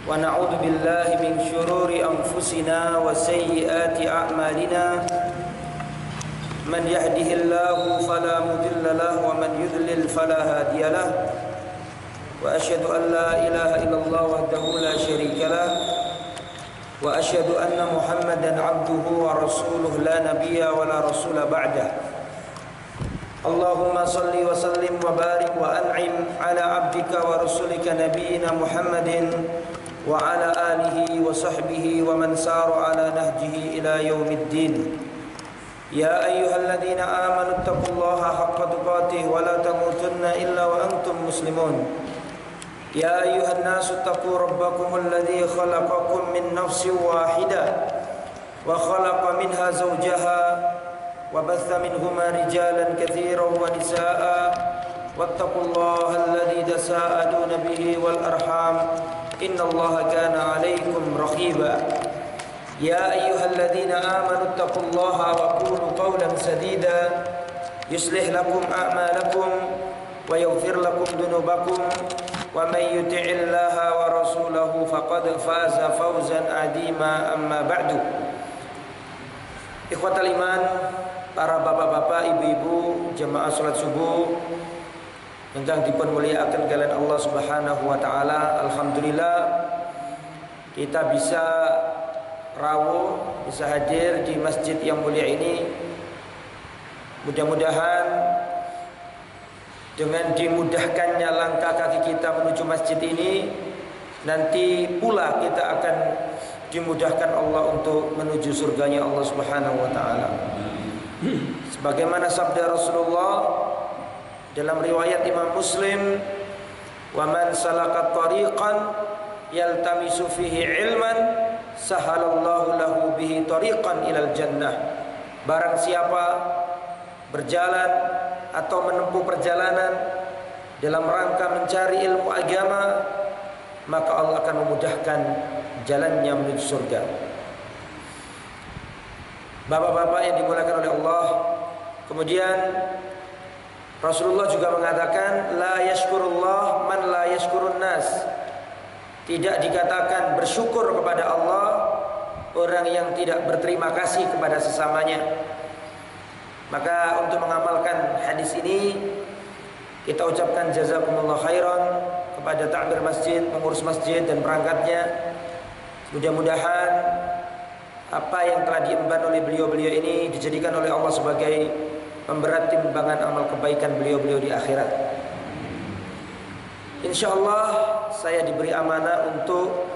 ونعوذ بالله من شرور أنفسنا وسيئات أعمالنا من يهده الله فلا مضل له ومن يضلل فلا هادي له وأشهد أن لا إله إلا الله وحده لا شريك له وأشهد أن محمدا عبده ورسوله لا نبي ولا رسول بعده اللهم صل وسلم وبارك وأنعم على عبدك ورسولك نبينا محمد وعلى آله وصحبه ومن سار على نهجه إلى يوم الدين يا أيها الذين آمنوا اتقوا الله حق تقاته ولا تموتن إلا وأنتم مسلمون يا أيها الناس اتقوا ربكم الذي خلقكم من نفس واحدة وخلق منها زوجها وبث منهما رجالا كثيرا ونساء واتقوا الله الذي تساءلون به والأرحام إن الله كان عليكم رقيبا يا أيها الذين آمنوا اتقوا الله وقولوا قولا سديدا يصلح لكم أعمالكم ويغفر لكم ذنوبكم ومن يطع الله ورسوله فقد فاز فوزا عظيما أما بعد Ikhwatal iman, para bapak-bapak, ibu-ibu, jemaah salat subuh yang dipermuliakan kalian Allah Subhanahu wa taala. Alhamdulillah kita bisa rawuh, bisa hadir di masjid yang mulia ini. Mudah-mudahan dengan dimudahkannya langkah kaki kita menuju masjid ini, nanti pula kita akan dimudahkan Allah untuk menuju surganya Allah Subhanahu wa taala. Sebagaimana sabda Rasulullah dalam riwayat Imam Muslim, "Wa man salaka tariqan yaltamisu fihi ilman sahalallahu lahu bihi tariqan ilal jannah." Barang siapa berjalan atau menempuh perjalanan dalam rangka mencari ilmu agama, maka Allah akan memudahkan jalannya menuju surga. Bapak-bapak yang dimuliakan oleh Allah, kemudian Rasulullah juga mengatakan, la yashkurullah man la yashkurun nas. Tidak dikatakan bersyukur kepada Allah orang yang tidak berterima kasih kepada sesamanya. Maka untuk mengamalkan hadis ini, kita ucapkan jazakumullah khairan kepada takmir masjid, pengurus masjid dan perangkatnya. Mudah-mudahan apa yang telah diemban oleh beliau-beliau ini dijadikan oleh Allah sebagai pemberat timbangan amal kebaikan beliau-beliau di akhirat. InsyaAllah saya diberi amanah untuk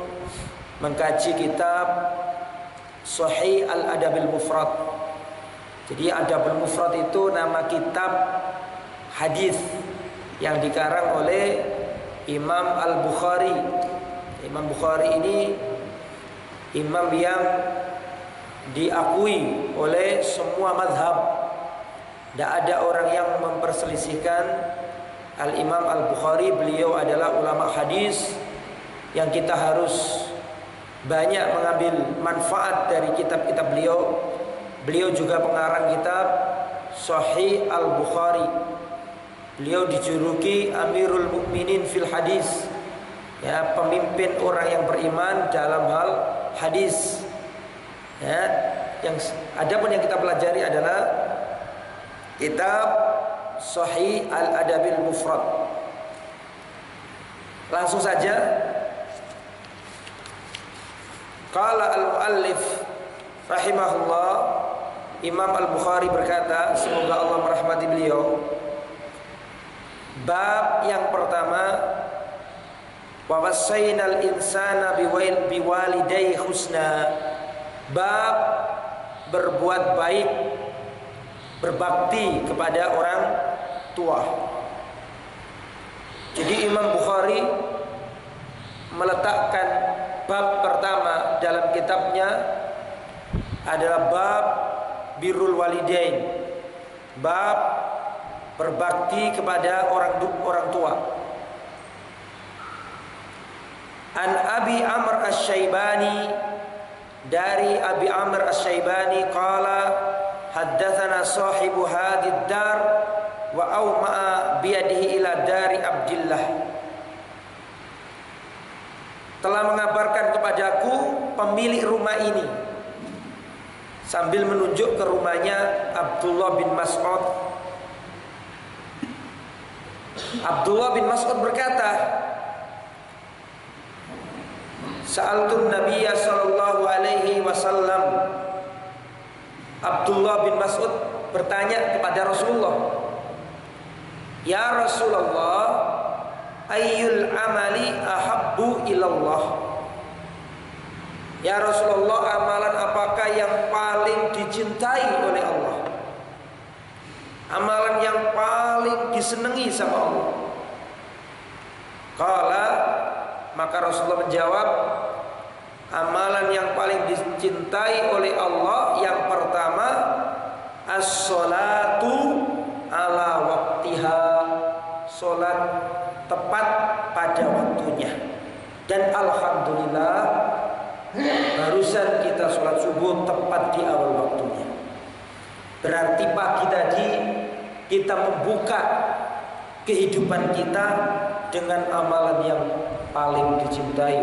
mengkaji kitab Sahih Al-Adabil Mufrad. Jadi Adabul Mufrad itu nama kitab hadis yang dikarang oleh Imam Al-Bukhari. Imam Bukhari ini imam yang diakui oleh semua mazhab. Tidak ada orang yang memperselisihkan Al-Imam Al-Bukhari. Beliau adalah ulama hadis yang kita harus banyak mengambil manfaat dari kitab-kitab beliau. Beliau juga pengarang kitab Sahih Al-Bukhari. Beliau dijuluki Amirul Mukminin fil Hadis, ya, pemimpin orang yang beriman dalam hal hadis. Ya, adapun yang kita pelajari adalah kitab Sahih Al-Adabil Mufrad. Langsung saja. Qala al-muallif rahimahullah, Imam Al-Bukhari berkata, semoga Allah merahmati beliau. Bab yang pertama, wa wassaynal insana biwalidayhi husna. Bab berbuat baik, berbakti kepada orang tua. Jadi Imam Bukhari meletakkan bab pertama dalam kitabnya adalah bab birrul walidain, bab berbakti kepada orang tua. An Abi Amr Asy-Syaibani, dari Abi Amr Asy-Syaibani qala haddatsana sahibu hadid dar wa awma'a biyadihi ila dari Abdillah. telah mengabarkan kepadaku pemilik rumah ini, sambil menunjuk ke rumahnya Abdullah bin Mas'ud. Abdullah bin Mas'ud berkata, Sa'altun Nabiyya sallallahu alaihi wasallam. Abdullah bin Mas'ud bertanya kepada Rasulullah, Ya Rasulullah, ayyul amali ahabbu ilallah? Ya Rasulullah, amalan apakah yang paling dicintai oleh Allah? Amalan yang paling disenangi sama Allah? Qala, maka Rasulullah menjawab, amalan yang paling dicintai oleh Allah yang pertama, as-salatu ala waktiha, salat tepat pada waktunya. Dan alhamdulillah, barusan kita sholat subuh tepat di awal waktunya. Berarti pagi tadi kita membuka kehidupan kita dengan amalan yang paling dicintai.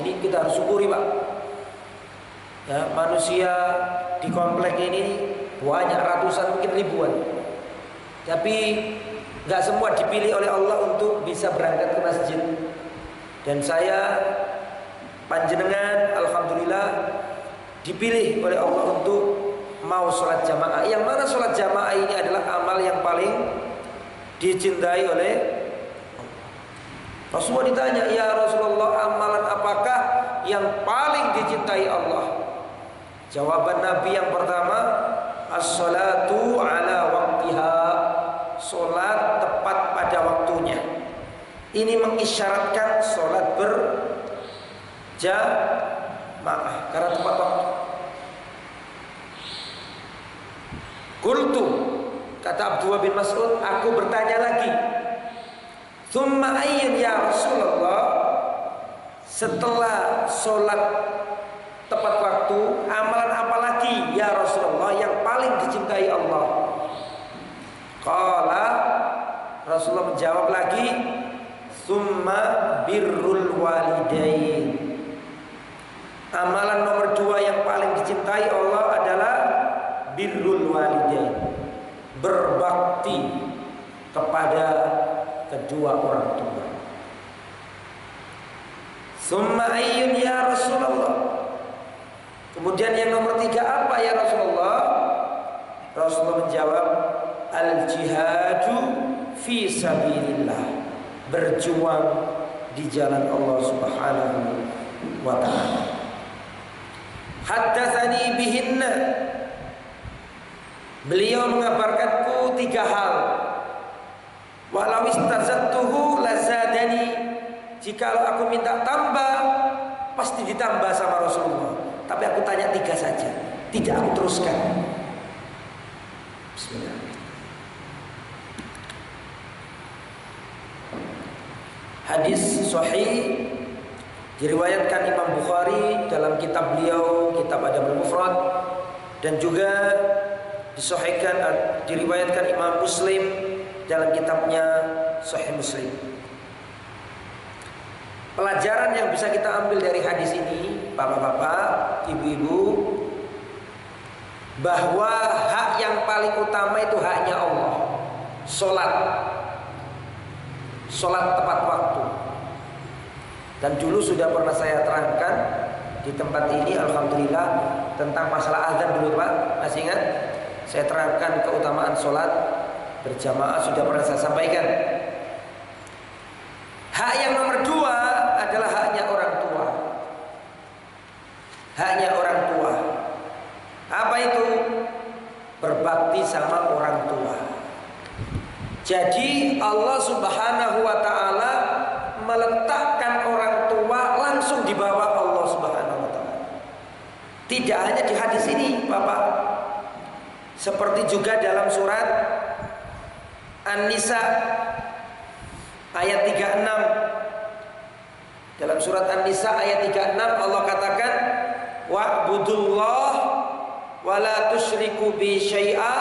Ini kita harus syukuri, Pak. Ya, manusia di komplek ini banyak, ratusan mungkin ribuan. Tapi nggak semua dipilih oleh Allah untuk bisa berangkat ke masjid. Dan saya panjenengan alhamdulillah dipilih oleh Allah untuk mau sholat jamaah. Yang mana sholat jamaah ini adalah amal yang paling dicintai oleh Rasulullah. Ditanya, ya Rasulullah, amalan apakah yang paling dicintai Allah? Jawaban Nabi yang pertama, as-salatu ala waktiha, sholat tepat pada waktunya. Ini mengisyaratkan sholat berjamaah karena tepat waktu. Qultu, kata Abdullah bin Mas'ud, aku bertanya lagi, tsumma ayyin ya Rasulullah? Setelah sholat tepat waktu, amalan apa lagi ya Rasulullah yang paling dicintai Allah? Qala, Rasulullah menjawab lagi, tsumma birrul walidain. Amalan nomor 2 yang paling dicintai Allah adalah birrul walidain, berbakti kepada kedua orang tua. Tsumma ayyun ya Rasulullah? Kemudian yang nomor 3 apa ya Rasulullah? Rasulullah menjawab, al-jihadu fi sabilillah, berjuang di jalan Allah Subhanahu wa ta'ala. Haddatsani bihinna, beliau mengabarkanku 3 hal. Walau istazattuhu lazadani, jikalau aku minta tambah pasti ditambah sama Rasulullah. Tapi aku tanya 3 saja, tidak aku teruskan. Bismillah. Hadis sahih diriwayatkan Imam Bukhari dalam kitab beliau, Kitab Adabul Mufrad, dan juga disahihkan, diriwayatkan Imam Muslim dalam kitabnya Sahih Muslim. Pelajaran yang bisa kita ambil dari hadis ini, bapak-bapak, ibu-ibu, bahwa hak yang paling utama itu haknya Allah, sholat tepat waktu. Dan dulu sudah pernah saya terangkan di tempat ini, alhamdulillah, tentang masalah azan dulu, Pak, masih ingat? Saya terangkan keutamaan sholat berjamaah, sudah pernah saya sampaikan. Hak yang nomor 2 adalah haknya orang tua. Haknya orang tua. Apa itu? Berbakti sama orang tua. Jadi Allah Subhanahu wa ta'ala meletakkan orang tua langsung di bawah Allah Subhanahu wa ta'ala. Tidak hanya di hadis ini, Bapak, seperti juga dalam surat An-Nisa ayat 36. Dalam surat An-Nisa ayat 36 Allah katakan, wa'budullah wa la tusyriku bi syai'a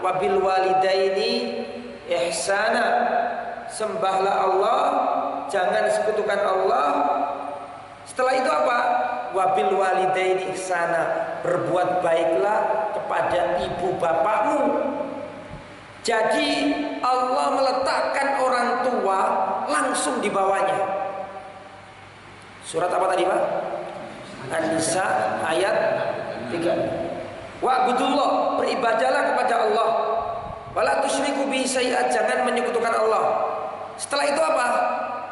wa bil walidaini ihsana. Sembahlah Allah, jangan sekutukan Allah, wabil walidaini ihsana, berbuat baiklah kepada ibu bapakmu. Jadi Allah meletakkan orang tua langsung di bawahnya. Surat apa tadi Pak? An-Nisa ayat 3. Wa'budullah, beribadahlah kepada Allah. Wala tusyriku bihi syai'an, jangan menyekutukan Allah. Setelah itu apa?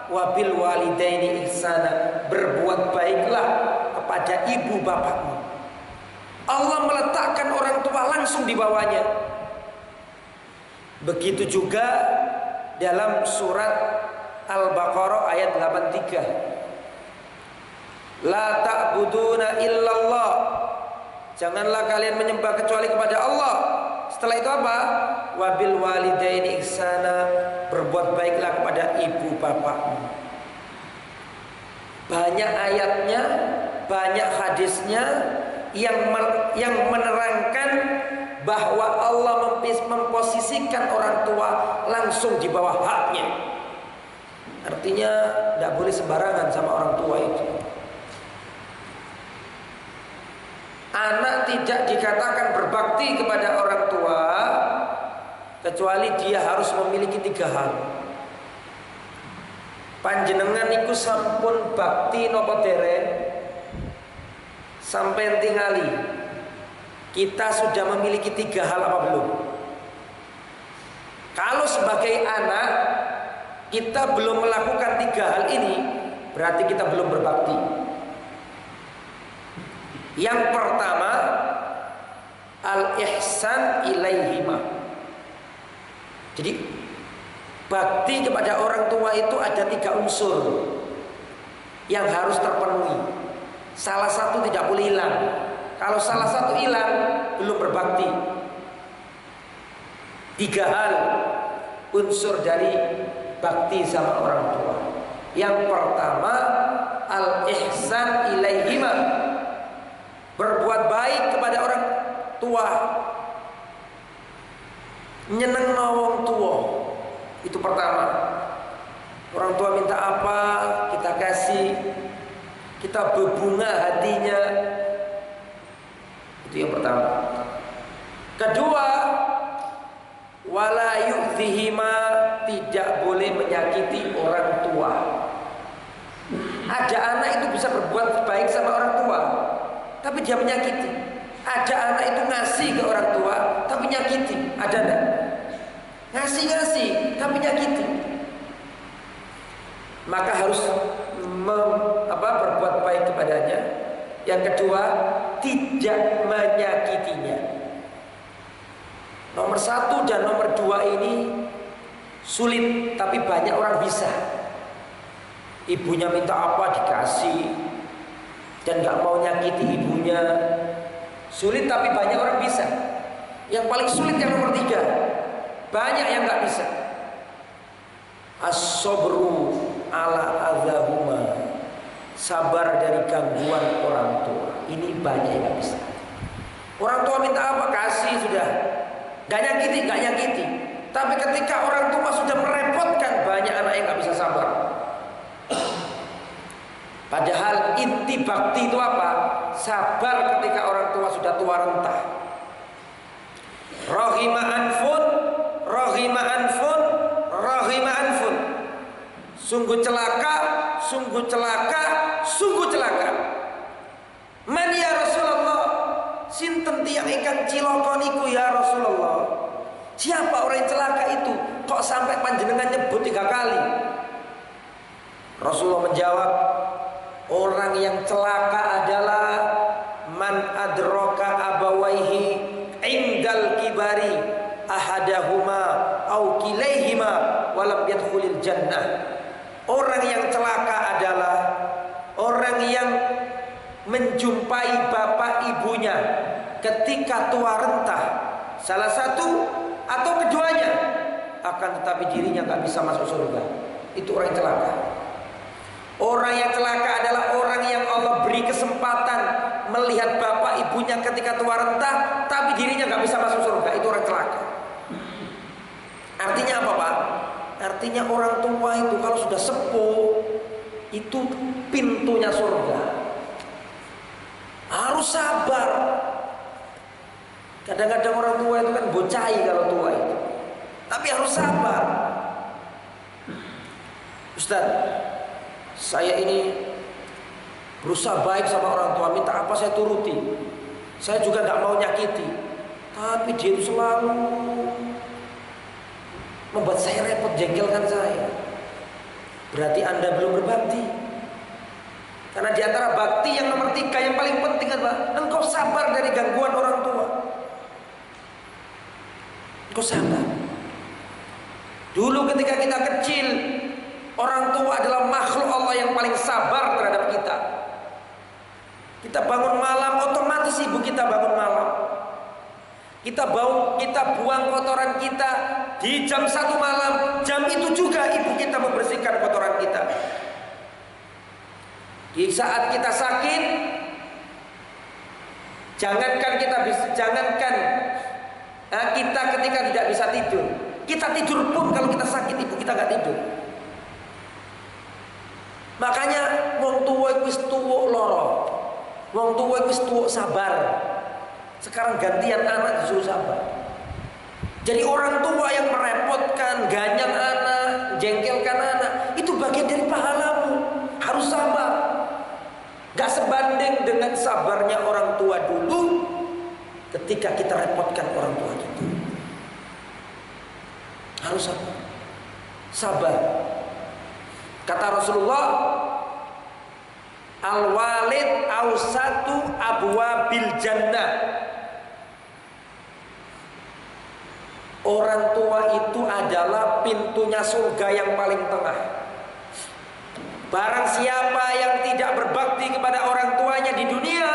Wabil walidaini ihsana, berbuat baiklah kepada ibu bapakmu. Allah meletakkan orang tua langsung di bawahnya. Begitu juga dalam surat Al-Baqarah ayat 83. La ta'buduna illallah, janganlah kalian menyembah kecuali kepada Allah. Setelah itu apa? Wabil walidaini ihsana, berbuat baiklah kepada ibu bapakmu. Banyak ayatnya, banyak hadisnya yang menerangkan bahwa Allah memposisikan orang tua langsung di bawah haknya. Artinya tidak boleh sembarangan sama orang tua itu. Anak tidak dikatakan berbakti kepada orang tua kecuali dia harus memiliki 3 hal. Panjenengan iku sampun bakti napa dereng sampai tingali. Kita sudah memiliki 3 hal apa belum? Kalau sebagai anak kita belum melakukan 3 hal ini, berarti kita belum berbakti. Yang pertama, al-ihsan ilaihima. Jadi bakti kepada orang tua itu ada 3 unsur yang harus terpenuhi. Salah satu tidak boleh hilang. Kalau salah satu hilang, belum berbakti. 3 hal unsur dari bakti sama orang tua. Yang pertama, al-ihsan ilaihima, berbuat baik kepada orang tua, nyeneng wong tua. Itu pertama. Orang tua minta apa, kita kasih, kita berbunga hatinya. Itu yang pertama. Kedua, wala yu'dzihima, tidak boleh menyakiti orang tua. Ada anak itu bisa berbuat baik sama orang tua, tapi dia menyakiti. Ada anak itu ngasih ke orang tua, tapi nyakiti. Ada enggak? Ngasih, tapi nyakiti. Maka harus berbuat baik kepadanya. Yang kedua, tidak menyakitinya. Nomor 1 dan nomor 2 ini sulit, tapi banyak orang bisa. Ibunya minta apa dikasih, dan gak mau nyakiti ibunya. Sulit tapi banyak orang bisa. Yang paling sulit yang nomor 3, banyak yang gak bisa. As-sabru ala adzahuma, sabar dari gangguan orang tua. Ini banyak yang gak bisa. Orang tua minta apa, kasih sudah. Gak nyakiti. Tapi ketika orang tua sudah merepotkan, banyak anak yang gak bisa sabar. Padahal inti bakti itu apa? Sabar ketika orang tua sudah tua renta. Rahima anfun. Sungguh celaka. Man ya Rasulullah, sinten tiyang ingkang cilaka niku ya Rasulullah. Siapa orang yang celaka itu? Kok sampai panjenengan nyebut 3 kali? Rasulullah menjawab, orang yang celaka adalah man adraka abawaihi indal kibari ahadahuma au kilaihima walam yadkhulil jannah. Orang yang celaka adalah orang yang menjumpai bapak ibunya ketika tua renta, salah satu atau keduanya, akan tetapi dirinya gak bisa masuk surga. Itu orang yang celaka. Orang yang celaka adalah orang yang Allah beri kesempatan melihat bapak ibunya ketika tua renta, tapi dirinya gak bisa masuk surga. Itu orang celaka. Artinya apa Pak? Artinya orang tua itu kalau sudah sepuh, itu pintunya surga. harus sabar. Kadang-kadang orang tua itu kan bocai kalau tua itu, tapi harus sabar. Ustaz, saya ini berusaha baik sama orang tua, minta apa saya turuti. Saya juga gak mau nyakiti, tapi dia itu selalu membuat saya repot, jengkelkan saya. Berarti Anda belum berbakti. Karena di antara bakti yang nomor 3 yang paling penting adalah engkau sabar dari gangguan orang tua. Engkau sabar. Dulu ketika kita kecil, orang tua adalah makhluk Allah yang paling sabar terhadap kita. Kita bangun malam, otomatis ibu kita bangun malam. Kita buang kotoran kita di jam 1 malam. Jam itu juga ibu kita membersihkan kotoran kita. Di saat kita sakit, jangankan kita ketika tidak bisa tidur, kita tidur pun kalau kita sakit ibu kita nggak tidur. Makanya wong tuwa wis tuwa lara, wong tuwa wis tuwa sabar. Sekarang gantian anak disuruh sabar. Jadi orang tua yang merepotkan, ganyang anak, jengkelkan anak, itu bagian dari pahalamu. Harus sabar. Gak sebanding dengan sabarnya orang tua dulu ketika kita repotkan orang tua kita. Harus sabar. Sabar. Kata Rasulullah, al-walid awsatu abwabil jannah. Orang tua itu adalah pintunya surga yang paling tengah. Barang siapa yang tidak berbakti kepada orang tuanya di dunia,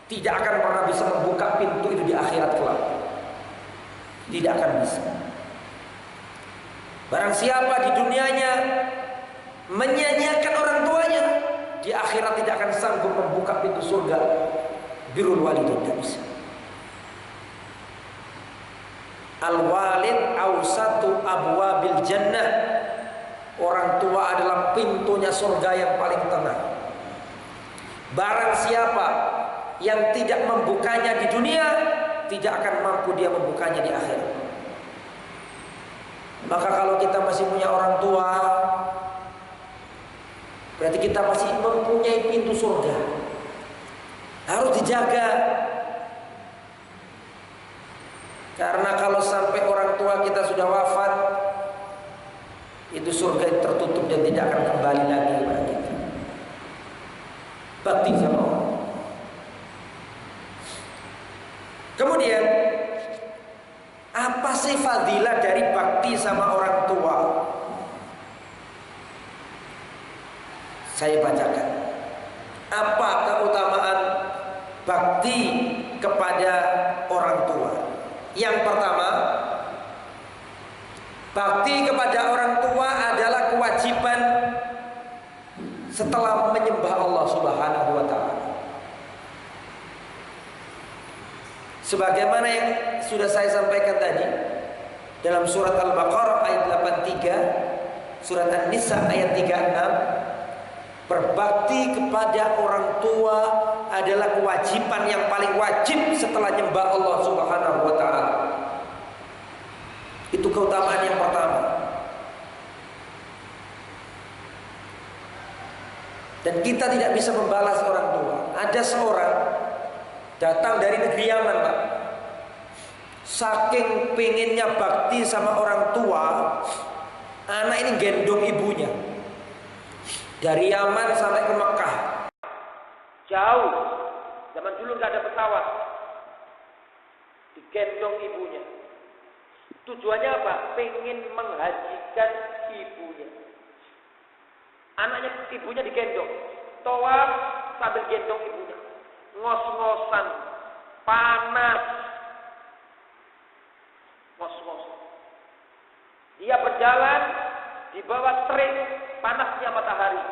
tidak akan pernah bisa membuka pintu itu di akhirat kelak. Tidak akan bisa. Barang siapa di dunianya menyanyiakan orang tuanya, di akhirat tidak akan sanggup membuka pintu surga. Birrul walidain, tidak bisa. Al-walid awsatu abwabil jannah. Orang tua adalah pintunya surga yang paling tengah. Barang siapa yang tidak membukanya di dunia, tidak akan mampu dia membukanya di akhirat. Maka kalau kita masih punya orang tua, berarti kita masih mempunyai pintu surga. Harus dijaga. Karena kalau sampai orang tua kita sudah wafat, itu surga tertutup dan tidak akan kembali lagi kepada kita. Bakti sama Allah. Kemudian, apa sih fadilah dari bakti sama orang tua? Saya bacakan. Apa keutamaan bakti kepada orang tua? Yang pertama, bakti kepada orang tua adalah kewajiban setelah menyembah Allah Subhanahu wa taala. Sebagaimana yang sudah saya sampaikan tadi dalam surat Al-Baqarah ayat 83, surat An-Nisa ayat 36, berbakti kepada orang tua adalah kewajiban yang paling wajib setelah menyembah Allah Subhanahu wa taala. Itu keutamaan yang pertama. Dan kita tidak bisa membalas orang tua. Ada seorang datang dari negeri Yaman, Pak. Saking pengennya bakti sama orang tua, anak ini gendong ibunya. Dari Yaman sampai ke Mekah. Jauh. Zaman dulu nggak ada pesawat. Digendong ibunya. Tujuannya apa? Pengen menghajikan ibunya. Anaknya, ibunya digendong. Tawaf sambil gendong ibunya. Ngos-ngosan. Panas. Ngos-ngosan. Dia berjalan di bawah terik panasnya matahari.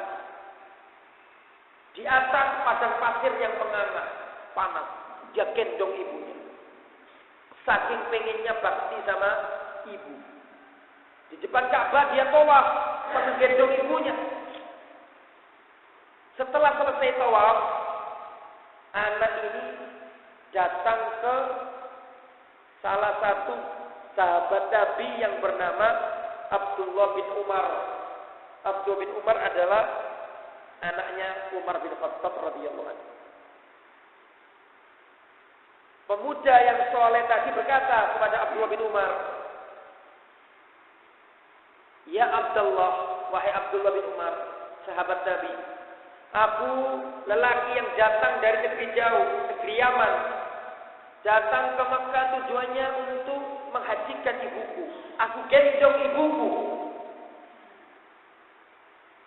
Di atas padang pasir yang menganga. Panas. Dia gendong ibunya. Saking pengennya bakti sama ibu. Di depan Ka'bah dia tawaf sambil gendong ibunya. Setelah selesai tawaf, anak ini datang ke salah satu sahabat Nabi yang bernama Abdullah bin Umar. Abdullah bin Umar adalah anaknya Umar bin Khattab radhiyallahu anhu. Pemuda yang soleh tadi berkata kepada Abdullah bin Umar, "Ya Abdullah, wahai Abdullah bin Umar, sahabat Nabi, aku lelaki yang datang dari negeri jauh, negeri Yaman, datang ke Makkah tujuannya untuk menghajikan ibuku. Aku gendong ibuku.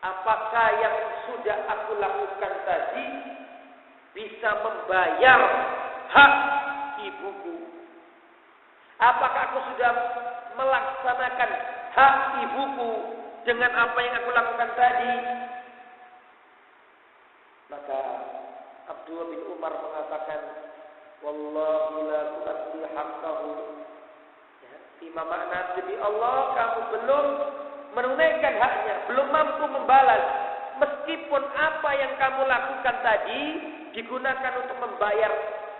Apakah yang sudah aku lakukan tadi bisa membayar hak ibuku? Apakah aku sudah melaksanakan hak ibuku dengan apa yang aku lakukan tadi?" Maka Abdullah bin Umar mengatakan, "Wallahi la tu'addi haqqahu." Lima makna, demi Allah kamu belum menunaikan haknya, belum mampu membalas. Meskipun apa yang kamu lakukan tadi digunakan untuk membayar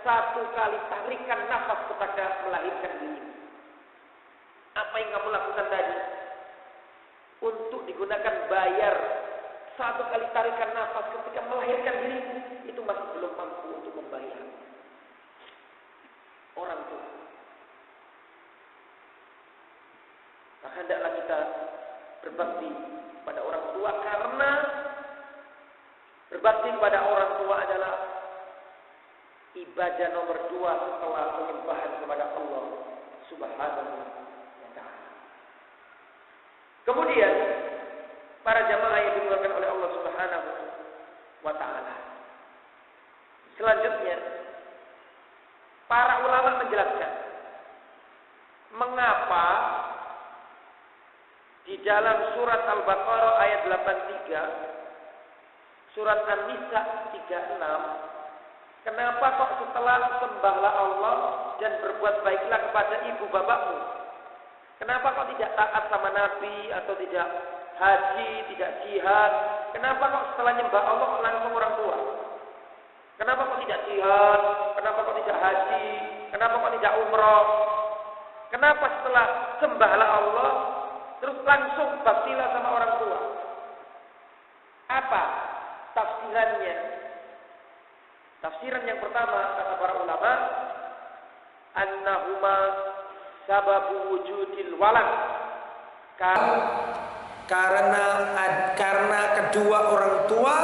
satu kali tarikan nafas ketika melahirkan diri. Apa yang kamu lakukan tadi untuk digunakan bayar satu kali tarikan nafas ketika melahirkan diri, itu masih belum mampu untuk membayar orang tua. Maka hendaklah kita berbakti pada orang tua, karena berbakti pada orang tua adalah ibadah nomor 2 setelah penyembahan kepada Allah Subhanahu wa ta'ala. Kemudian para jamaah yang dimuliakan oleh Allah Subhanahu wa ta'ala, selanjutnya para ulama menjelaskan mengapa di dalam surat Al-Baqarah ayat 83, surat An-Nisa 36, kenapa kok setelah sembahlah Allah dan berbuat baiklah kepada ibu bapakmu, kenapa kok tidak taat sama Nabi atau tidak haji, tidak jihad? Kenapa kok setelah nyembah Allah langsung orang tua? Kenapa kok tidak jihad? Kenapa kok tidak haji? Kenapa kok tidak umroh? Kenapa setelah sembahlah Allah terus langsung baktilah sama orang tua? Apa tafsirannya? Tafsiran yang pertama kata para ulama, annahuma sababu wujudil walad. Karena kedua orang tua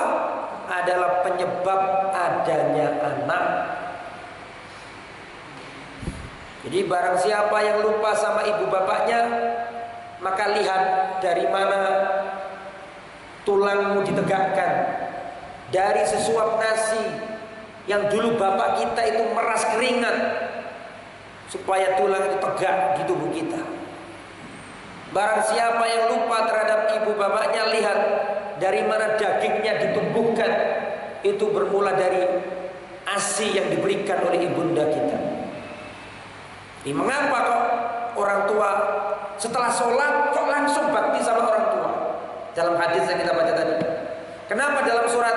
adalah penyebab adanya anak. Jadi barang siapa yang lupa sama ibu bapaknya, maka lihat dari mana tulangmu ditegakkan. Dari sesuap nasi yang dulu bapak kita itu meras keringat supaya tulang itu tegak di tubuh kita. Barang siapa yang lupa terhadap ibu bapaknya, lihat dari mana dagingnya ditumbuhkan. Itu bermula dari ASI yang diberikan oleh ibunda kita. Ini mengapa kok orang tua setelah sholat kok langsung bakti sama orang tua? Dalam hadis yang kita baca tadi, kenapa dalam surat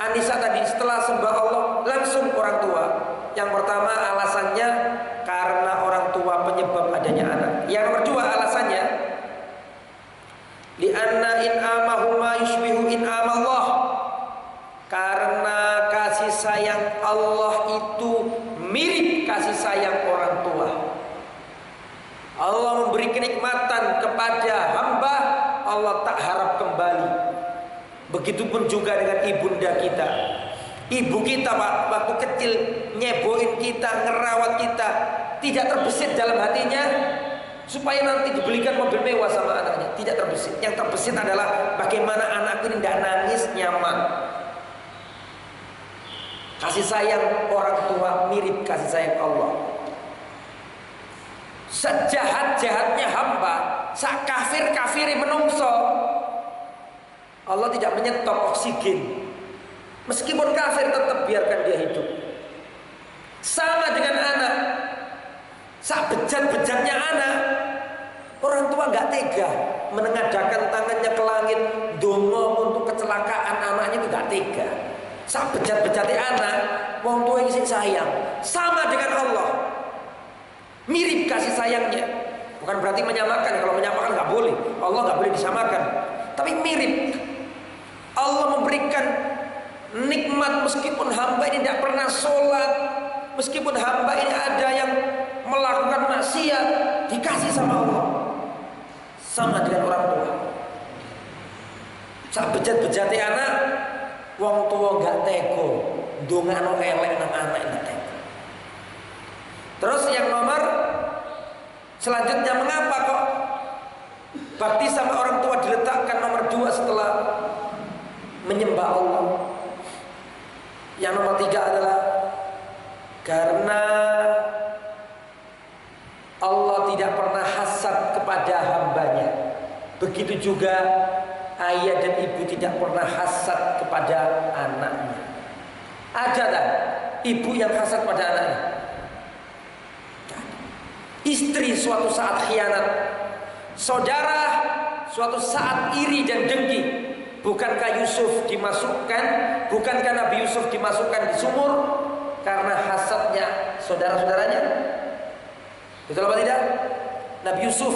An-Nisa tadi setelah sembah Allah langsung orang tua? Yang pertama alasannya karena orang tua penyebab adanya anak. Yang nomor 2 alasannya li'anna in'amahuma yushbihu in'amallah, karena kasih sayang Allah itu mirip kasih sayang orang tua. Allah memberi kenikmatan kepada hamba, Allah tak harap kembali. Begitupun juga dengan ibunda kita. Ibu kita waktu kecil nyeboin kita, ngerawat kita, tidak terbesit dalam hatinya supaya nanti dibelikan mobil mewah sama anaknya. Tidak terbesit. Yang terbesit adalah bagaimana anakku ini tidak nangis, nyaman. Kasih sayang orang tua mirip kasih sayang Allah. Sejahat-jahatnya hamba, sakafir-kafiri menungso, Allah tidak menyetop oksigen. Meskipun kafir tetap biarkan dia hidup. Sama dengan anak, sak bejat-bejatnya anak, orang tua nggak tega menengadahkan tangannya ke langit dongo untuk kecelakaan anaknya, itu nggak tega. Sak bejat-bejate anak, wong tua iki sayang. Sama dengan Allah. Mirip kasih sayangnya. Bukan berarti menyamakan. Kalau menyamakan nggak boleh. Allah nggak boleh disamakan. Tapi mirip. Allah memberikan nikmat meskipun hamba ini tidak pernah sholat, meskipun hamba ini ada yang melakukan maksiat, dikasih sama Allah. Sama dengan orang tua. Sak bejat-bejate anak, wong tua gak teko, ndongakno elek nang anak gak teko. Terus yang nomor selanjutnya, mengapa kok bakti sama orang tua diletakkan nomor 2 setelah menyembah Allah? Yang nomor 3 adalah karena Allah tidak pernah hasad kepada hambanya. Begitu juga ayah dan ibu tidak pernah hasad kepada anaknya. Ada tak ibu yang hasad pada anaknya? Istri suatu saat khianat, saudara suatu saat iri dan dengki. Bukankah Yusuf dimasukkan, bukankah Nabi Yusuf dimasukkan di sumur karena hasadnya saudara-saudaranya? Betul apa tidak? Nabi Yusuf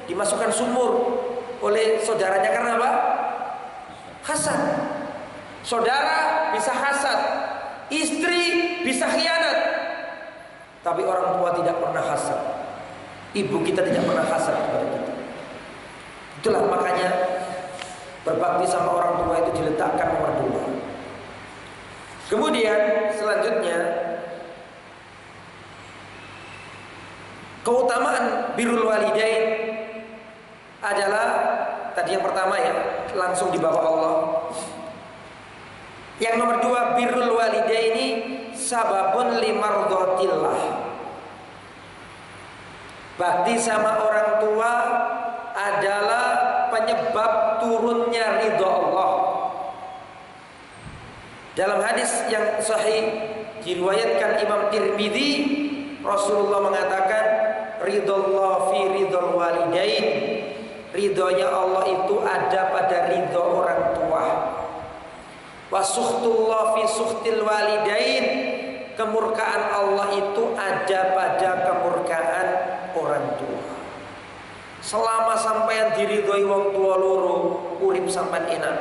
dimasukkan sumur oleh saudaranya karena apa? Hasad. Saudara bisa hasad, istri bisa khianat, tapi orang tua tidak pernah hasad. Ibu kita tidak pernah hasad kepada kita. Itulah makanya berbakti sama orang tua itu diletakkan nomor 2. Kemudian selanjutnya, keutamaan birrul walidain adalah tadi yang pertama ya, langsung di bawah Allah. Yang nomor 2, birrul walidaini sababun limardhatillah. Bakti sama orang tua adalah penyebab turunnya ridha Allah. Dalam hadis yang sahih diriwayatkan Imam Tirmidzi, Rasulullah mengatakan, ridallah fi ridal walidain. Ridhonya Allah itu ada pada ridho orang tua. Wa sukhtullah fi sukhtil walidain. Kemurkaan Allah itu ada pada kemurkaan orang tua. Selama sampean diridhoi wong tua loro, urip sampean enak.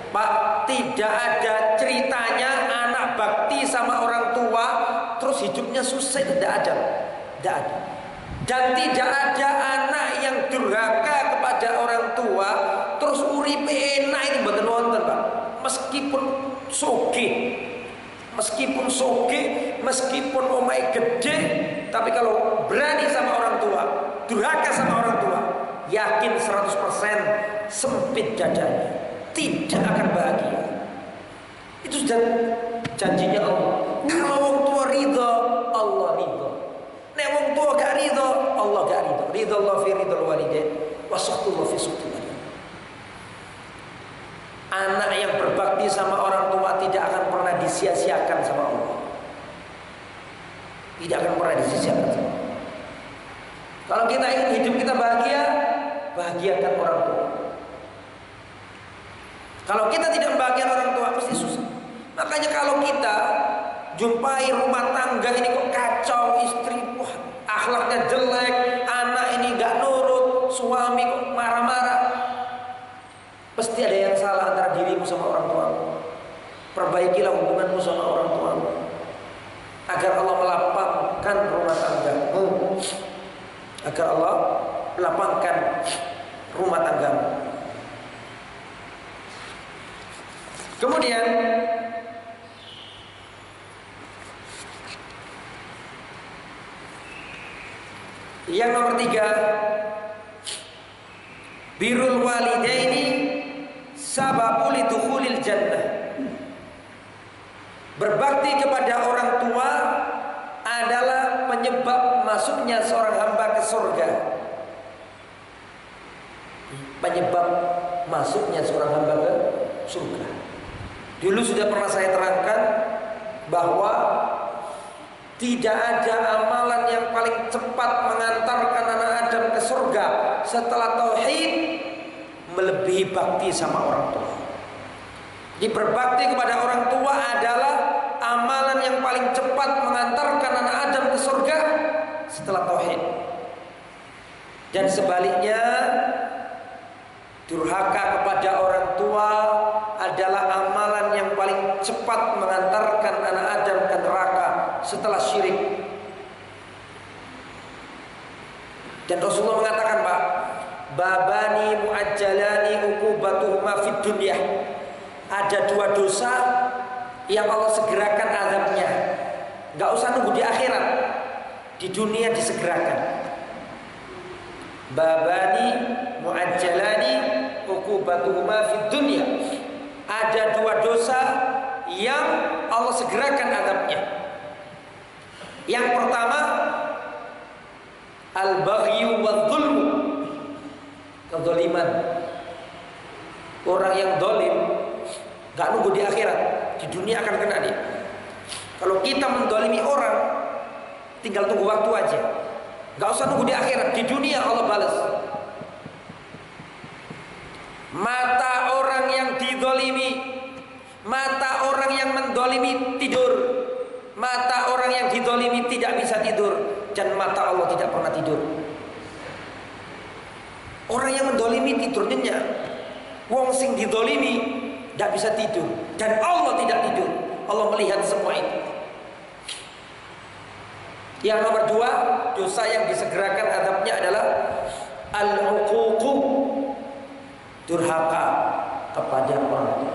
Pak, tidak ada ceritanya anak bakti sama orang tua terus hidupnya susah, itu tidak ada. Tidak ada. Dan tidak ada anak yang durhaka kepada orang tua terus uripe enak, itu mboten wonten, Pak. Meskipun sugih, meskipun omahe gede, tapi kalau berani sama orang tua, durhaka sama orang tua, yakin 100% sempit dadanya, tidak akan bahagia. Itu sudah janjinya Allah. Kalau orang tua ridho, Allah ridho. Nek wong tua gak ridho, Allah gak ridho. Ridho Allah fi ridhol walidain wa sakhtullah fi sukhtil walidain. Anak yang berbakti sama orang tua tidak akan pernah disia-siakan sama Allah. Tidak akan pernah disia-siakan sama Allah. Kalau kita ingin hidup kita bahagia, bahagiakan orang tua. Kalau kita tidak membahagiakan orang tua, pasti susah. Makanya kalau kita jumpai rumah tangga ini kok kacau, istri wah akhlaknya jelek, anak ini gak nurut, suami kok marah-marah, pasti ada yang salah antara dirimu sama orang tuamu. Perbaikilah hubunganmu sama orang tuamu agar Allah melapangkan rumah tanggamu, agar Allah melapangkan rumah tanggamu. Kemudian yang nomor 3, birrul walidaini sababul lidukhulil jannah. Berbakti kepada orang tua adalah penyebab masuknya seorang hamba ke surga. Penyebab masuknya seorang hamba ke surga. Dulu sudah pernah saya terangkan bahwa tidak ada amalan yang paling cepat mengantarkan anak Adam ke surga setelah tauhid melebihi bakti sama orang tua. Berbakti kepada orang tua adalah amalan yang paling cepat mengantarkan anak Adam ke surga setelah tauhid. Dan sebaliknya, durhaka kepada orang tua adalah amalan yang paling cepat mengantarkan anak Adam ke neraka setelah syirik. Dan Rasulullah mengatakan, Pak, babani muajjalani uqubatuhuma fid dunya. Ada dua dosa yang Allah segerakan azabnya. Enggak usah nunggu di akhirat. Di dunia disegerakan. Babani muajjalani uqubatuhuma fid dunya. Ada dua dosa yang Allah segerakan azabnya. Yang pertama, al-baghyu wadh-dhulmu, kezaliman. Orang yang zalim enggak nunggu di akhirat, di dunia akan kena dia. Kalau kita menzalimi orang, tinggal tunggu waktu aja. Enggak usah nunggu di akhirat, di dunia Allah balas. Mata orang yang dizalimi, mata orang yang menzalimi tidur. Mata orang yang dizalimi tidak bisa tidur, dan mata Allah tidak pernah tidur. Orang yang menzalimi tidur nyenyak. Wong sing dizalimi tidak bisa tidur, dan Allah tidak tidur. Allah melihat semua itu. Yang nomor dua, dosa yang disegerakan azabnya adalah al-uquq, durhaka kepada orang tua.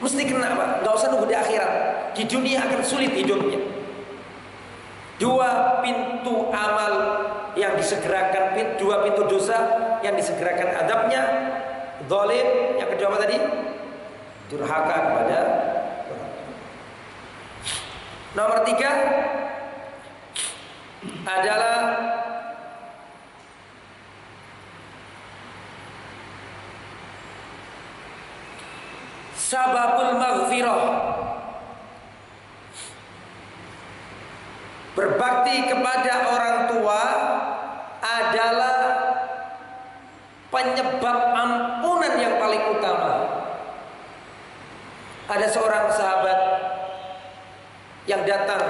Mesti kena, Pak. Gak usah nunggu di akhirat. Di dunia akan sulit hidupnya. Dua pintu amal yang disegerakan, dua pintu dosa yang disegerakan azabnya. Zalim, yang kedua apa tadi? Durhaka kepada orang tua. Nomor tiga adalah sababul maghfirah. Berbakti kepada orang tua adalah penyebab ampunan yang paling utama. Ada seorang sahabat yang datang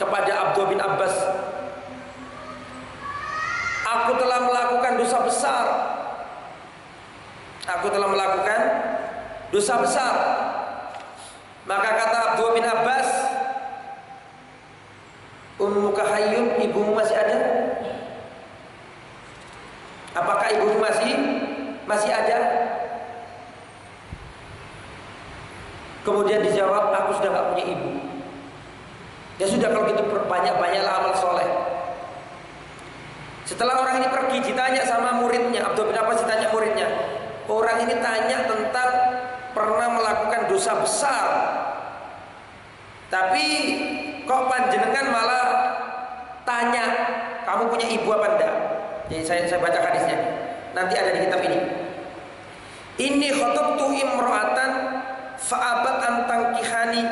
kepada Abdullah bin Abbas. Aku telah melakukan dosa besar. Aku telah melakukan dosa besar. Maka kata Abdullah bin Abbas, ummuka hayyun, ibumu masih ada? Apakah ibumu masih ada? Kemudian dijawab, aku sudah gak punya ibu. Ya sudah, kalau gitu banyak-banyaklah amal soleh. Setelah orang ini pergi, ditanya sama muridnya, Abdullah bin Abbas ditanya muridnya. Orang ini tanya tentang pernah melakukan dosa besar, tapi kok panjenengan malah tanya, kamu punya ibu apa enggak? Jadi saya baca hadisnya. Nanti ada di kitab ini. Inni khatabtu imra'atan fa'abat an tankihani.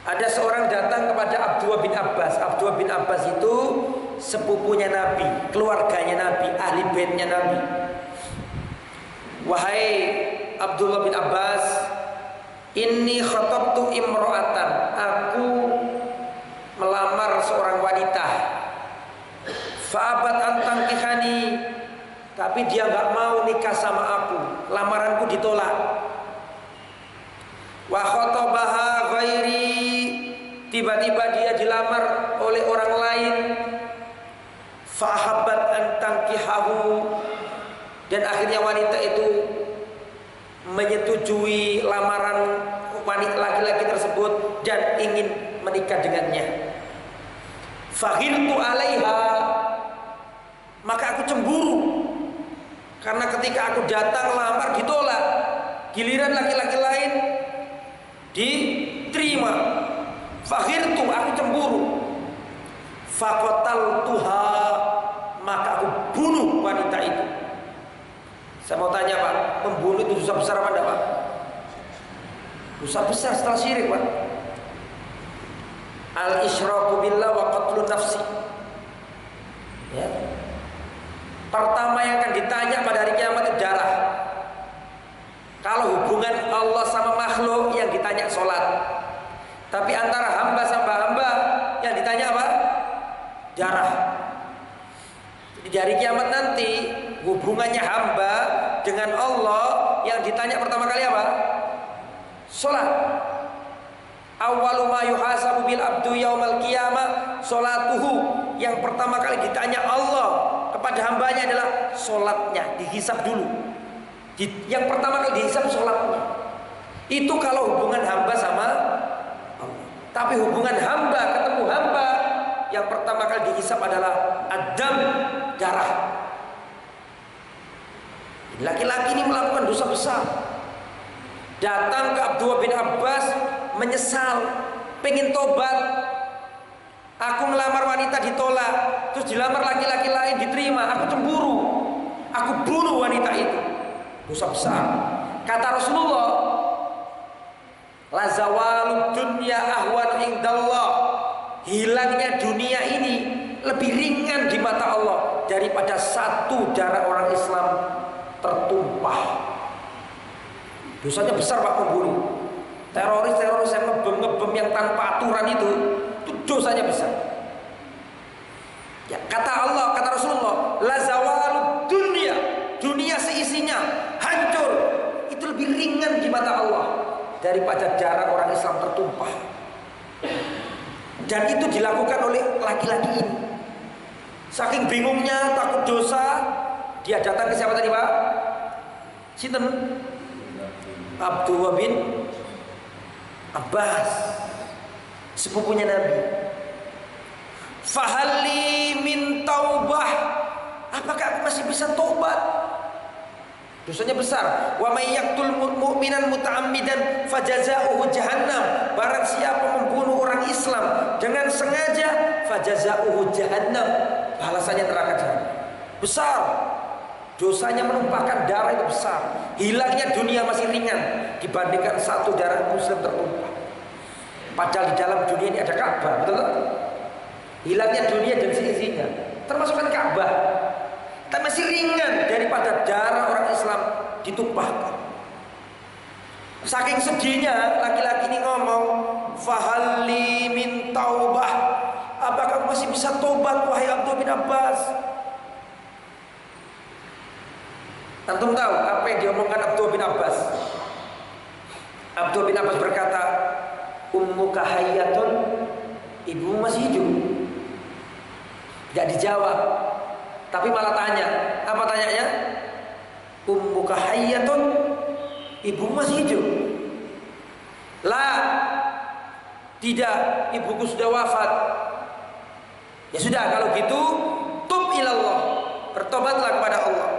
Ada seorang datang kepada Abdullah bin Abbas. Abdullah bin Abbas itu sepupunya Nabi, keluarganya Nabi, ahli baitnya Nabi. Wahai Abdullah bin Abbas, inni khatabtu imra'atan, aku melamar seorang wanita. Fa'abat an tankihani, tapi dia enggak mau nikah sama aku. Lamaranku ditolak. Wa khatabaha ghairi, tiba-tiba dia dilamar oleh orang lain. Fa'ahabbat an tankihahu, dan akhirnya wanita itu menyetujui lamaran wanita laki-laki tersebut dan ingin menikah dengannya. Faghirtu alaiha, maka aku cemburu karena ketika aku datang lamar ditolak, giliran laki-laki lain diterima. Faghirtu, aku cemburu. Faqataltuha, maka aku bunuh wanita itu. Saya mau tanya, Pak, membunuh itu dosa besar apa enggak, Pak? Dosa besar setelah syirik, Pak. Al-isyraku billah wa qatlun nafsi. Ya. Pertama yang akan ditanya pada hari kiamat itu darah. Allah sama makhluk yang ditanya sholat. Tapi antara hamba sama hamba yang ditanya apa? Darah. Jadi dari kiamat nanti hubungannya hamba dengan Allah yang ditanya pertama kali apa? Sholat. Awwalu ma yuhasabu bil abdu yaumal qiyamah sholatuhu. Yang pertama kali ditanya Allah kepada hambanya adalah sholatnya, dihisab dulu. Yang pertama kali dihisab sholatnya. Itu kalau hubungan hamba sama Allah. Tapi hubungan hamba ketemu hamba, yang pertama kali dihisab adalah adam, darah. Laki-laki ini melakukan dosa besar. Datang ke Abdullah bin Abbas menyesal, pengen tobat. Aku melamar wanita ditolak, terus dilamar laki-laki lain diterima. Aku cemburu, aku bunuh wanita itu. Dosa besar. Kata Rasulullah, la zawalud dunya ahwan indallah. Hilangnya dunia ini lebih ringan di mata Allah daripada satu darah orang Islam tertumpah. Dosanya besar Pak pembunuh. Teroris yang ngebom yang tanpa aturan itu dosanya besar. Ya, kata Allah, kata Rasulullah, la zawalud dunya, dunia seisinya hancur, itu lebih ringan di mata Allah daripada darah orang Islam tertumpah. Dan itu dilakukan oleh laki-laki ini. Saking bingungnya, takut dosa, dia datang ke siapa tadi Pak? Sinten? Abdullah bin Abbas, sepupunya Nabi. Fahalli min taubah, apakah aku masih bisa tobat? Dosanya besar. Wa may yaqtul mu'minan muta'ammidan fajaza'uhu jahannam. Barang siapa membunuh orang Islam dengan sengaja, fajaza'uhu jahannam, balasannya neraka jahanam. Besar. Dosanya menumpahkan darah itu besar. Hilangnya dunia masih ringan dibandingkan satu darah muslim tertumpah. Padahal di dalam dunia ini ada Ka'bah, betul tak? Hilangnya dunia dan seisinya, termasuk kan Ka'bah, tapi masih ringan daripada darah orang Islam ditumpahkan. Saking sedihnya laki-laki ini ngomong, fahalli min taubah, apakah masih bisa tobat wahai Abdullah bin Abbas? Antum tahu apa yang diomongkan Abdullah bin Abbas? Abdullah bin Abbas berkata, ummuka hayyatun, ibu masih hidup. Tidak dijawab, tapi malah tanya. Apa tanyanya? Ummuka hayyatun, ibu masih hidup. La, tidak, ibuku sudah wafat. Ya sudah, kalau gitu tub ilallah, bertobatlah kepada Allah.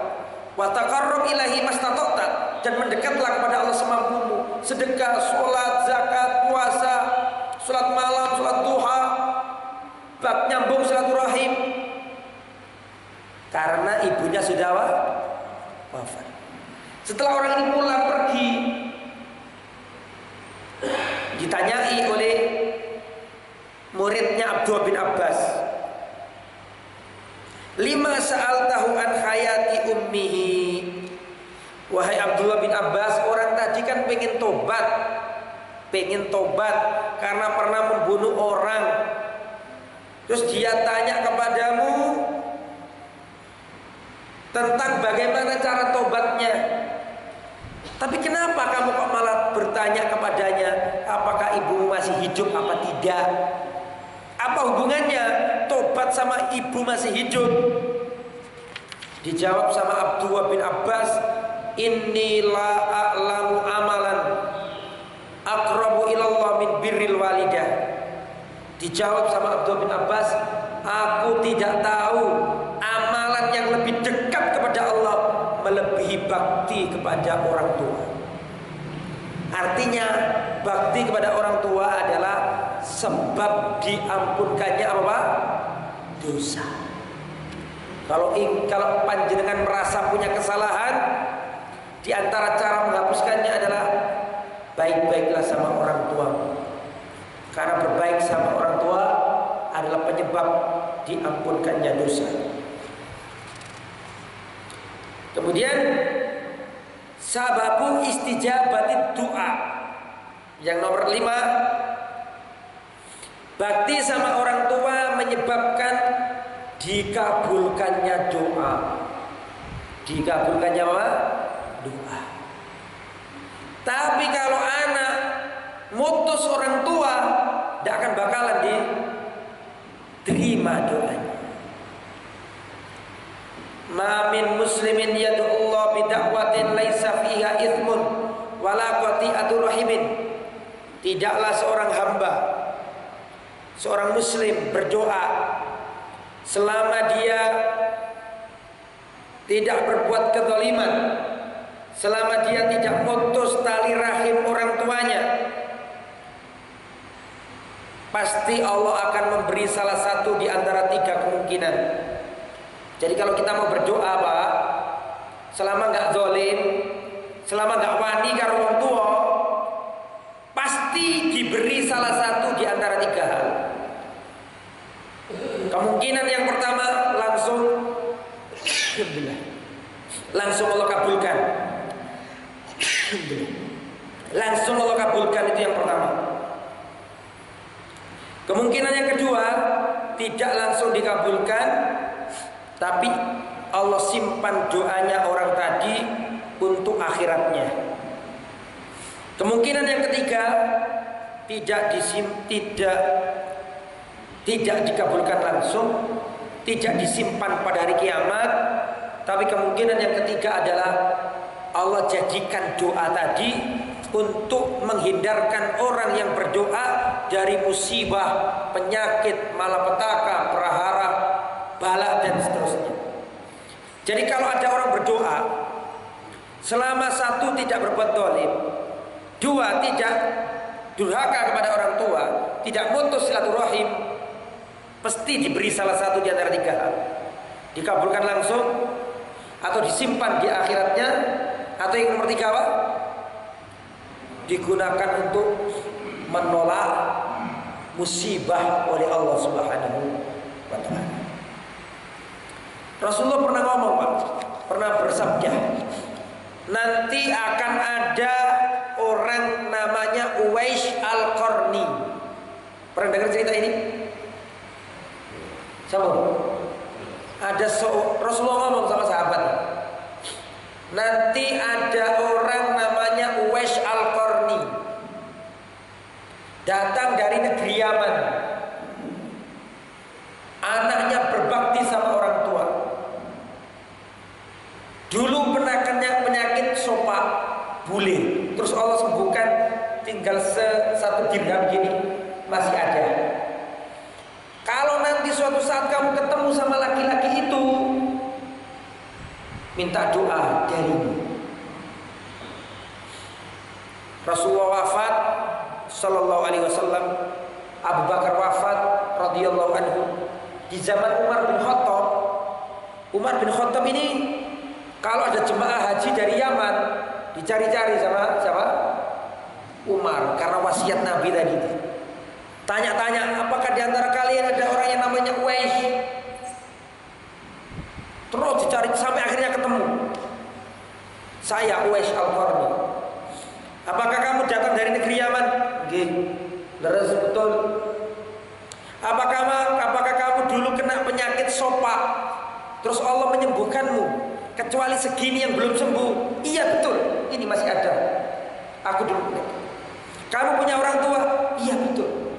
Wa taqarrab ilahi mastata'ta, dan mendekatlah kepada Allah semampumu. Sedekah, sholat, zakat, puasa, sholat malam, sholat duha, bab nyambung silaturahim. Karena ibunya sudah wafat. Setelah orang ini pulang pergi, ditanyai oleh muridnya Abdullah bin Abbas, lima sa'altahu an hayati ummihi. Wahai Abdullah bin Abbas, orang tadi kan pengen tobat karena pernah membunuh orang. Terus dia tanya kepadamu tentang bagaimana cara tobatnya. Tapi kenapa kamu kok malah bertanya kepadanya apakah ibu masih hidup apa tidak? Apa hubungannya tobat sama ibu masih hidup? Dijawab sama Abdullah bin Abbas, inni la a'lamu amalan aqrabu ilallah min birril walidah. Dijawab sama Abdullah bin Abbas, aku tidak tahu amalan yang lebih dekat kepada Allah melebihi bakti kepada orang tua. Artinya bakti kepada orang tua adalah sebab diampunkannya apa? Dosa. Kalau panjenengan merasa punya kesalahan, di antara cara menghapuskannya adalah baik-baiklah sama orang tua. Karena berbaik sama orang tua adalah penyebab diampunkannya dosa. Kemudian sababu istijabati doa. Yang nomor 5, bakti sama orang tua menyebabkan dikabulkannya doa. Dikabulkannya apa? Doa. Tapi kalau anak mutus orang tua, tidak akan bakalan diterima doanya. Ma min muslimin yad'ullah bida'watin laisa fiha ithmun wala qati'atur rahimin. Tidaklah seorang hamba, seorang muslim berdoa selama dia tidak berbuat kezaliman, selama dia tidak putus tali rahim orang tuanya, pasti Allah akan memberi salah satu di antara 3 kemungkinan. Jadi kalau kita mau berdoa, Pak, selama nggak zalim, selama nggak wani karo orang tua, pasti diberi salah satu di antara 3 hal. Kemungkinan yang pertama langsung Allah kabulkan. Langsung Allah kabulkan, itu yang pertama. Kemungkinan yang kedua, tidak langsung dikabulkan, tapi Allah simpan doanya orang tadi untuk akhiratnya. Kemungkinan yang ketiga, tidak dikabulkan langsung, tidak disimpan pada hari kiamat. Tapi kemungkinan yang ketiga adalah Allah jadikan doa tadi untuk menghindarkan orang yang berdoa dari musibah, penyakit, malapetaka, prahara, bala dan seterusnya. Jadi kalau ada orang berdoa selama 1 tidak berbuat zalim, 2 tidak durhaka kepada orang tua, tidak putus silaturahim, pasti diberi salah satu di antara 3 hal. Dikabulkan langsung, atau disimpan di akhiratnya, atau yang nomor 3 apa? Digunakan untuk menolak musibah oleh Allah Subhanahu wa ta'ala. Rasulullah pernah ngomong, Pak, pernah bersabda, nanti akan ada orang namanya Uwais Al-Qarni. Pernah dengar cerita ini? Siapa? Ada Rasulullah ngomong sama sahabat, nanti ada orang namanya Uwais Al-Qarni, datang dari negeri Yaman. Anaknya berbakti sama orang tua. Dulu pernah kena penyakit sopak bule, terus Allah sembuhkan, tinggal 1 dirham gini, masih ada. Kalau nanti suatu saat kamu ketemu sama laki-laki itu, minta doa darimu. Rasulullah wafat sallallahu alaihi wasallam, Abu Bakar wafat radhiyallahu anhu di zaman Umar bin Khattab. Umar bin Khattab ini kalau ada jemaah haji dari Yaman, dicari-cari sama siapa? Umar, karena wasiat Nabi tadi. Tanya-tanya, apakah di antara kalian ada orang yang namanya Uwais? Terus dicari sampai akhirnya ketemu. Saya Uwais Al-Qarni. Apakah kamu datang dari negeri Yaman? Nggih. Leres betul. Apakah kamu dulu kena penyakit sopak, terus Allah menyembuhkanmu? Kecuali segini yang belum sembuh. Iya betul, ini masih ada. Aku dulu. Kamu punya orang tua? Iya betul.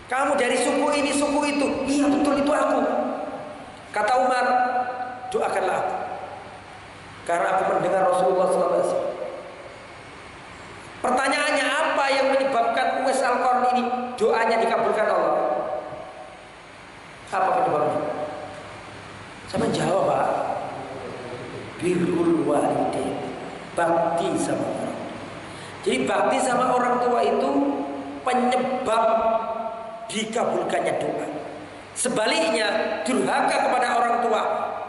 Kamu dari suku ini, suku itu? Iya betul, itu aku. Kata Umar, doakanlah aku, karena aku mendengar Rasulullah SAW. Pertanyaannya, apa yang menyebabkan Uwais Al-Qarni ini doanya dikabulkan Allah? Apa penyebabnya? Sama jawab, Pak. Birrul walidain, bakti sama orang. Jadi bakti sama orang tua itu penyebab dikabulkannya doa. Sebaliknya, durhaka kepada orang tua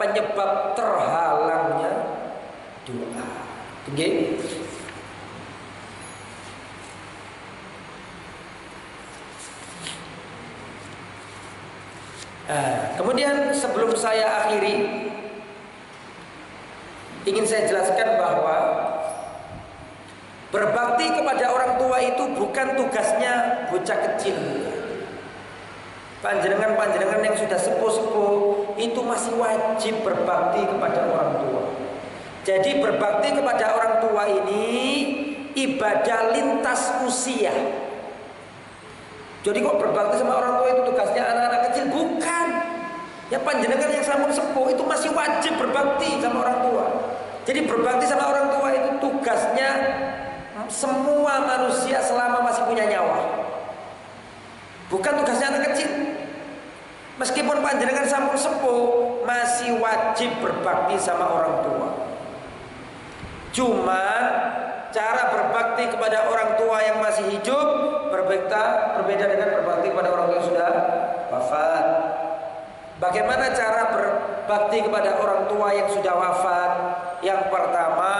penyebab terhalangnya doa. Oke? Kemudian sebelum saya akhiri, ingin saya jelaskan bahwa berbakti kepada orang tua itu bukan tugasnya bocah kecil. Panjenengan-panjenengan yang sudah sepuh-sepuh itu masih wajib berbakti kepada orang tua. Jadi berbakti kepada orang tua ini ibadah lintas usia. Jadi kok berbakti sama orang tua itu tugasnya anak-anak kecil? Bukan. Ya panjenengan yang sampun sepuh itu masih wajib berbakti sama orang tua. Jadi berbakti sama orang tua itu tugasnya semua manusia selama masih punya nyawa. Bukan tugasnya anak kecil. Meskipun panjenengan sampun sepuh masih wajib berbakti sama orang tua. Cuman cara berbakti kepada orang tua yang masih hidup berbeda dengan berbakti kepada orang tua yang sudah wafat. Bagaimana cara berbakti kepada orang tua yang sudah wafat? Yang pertama,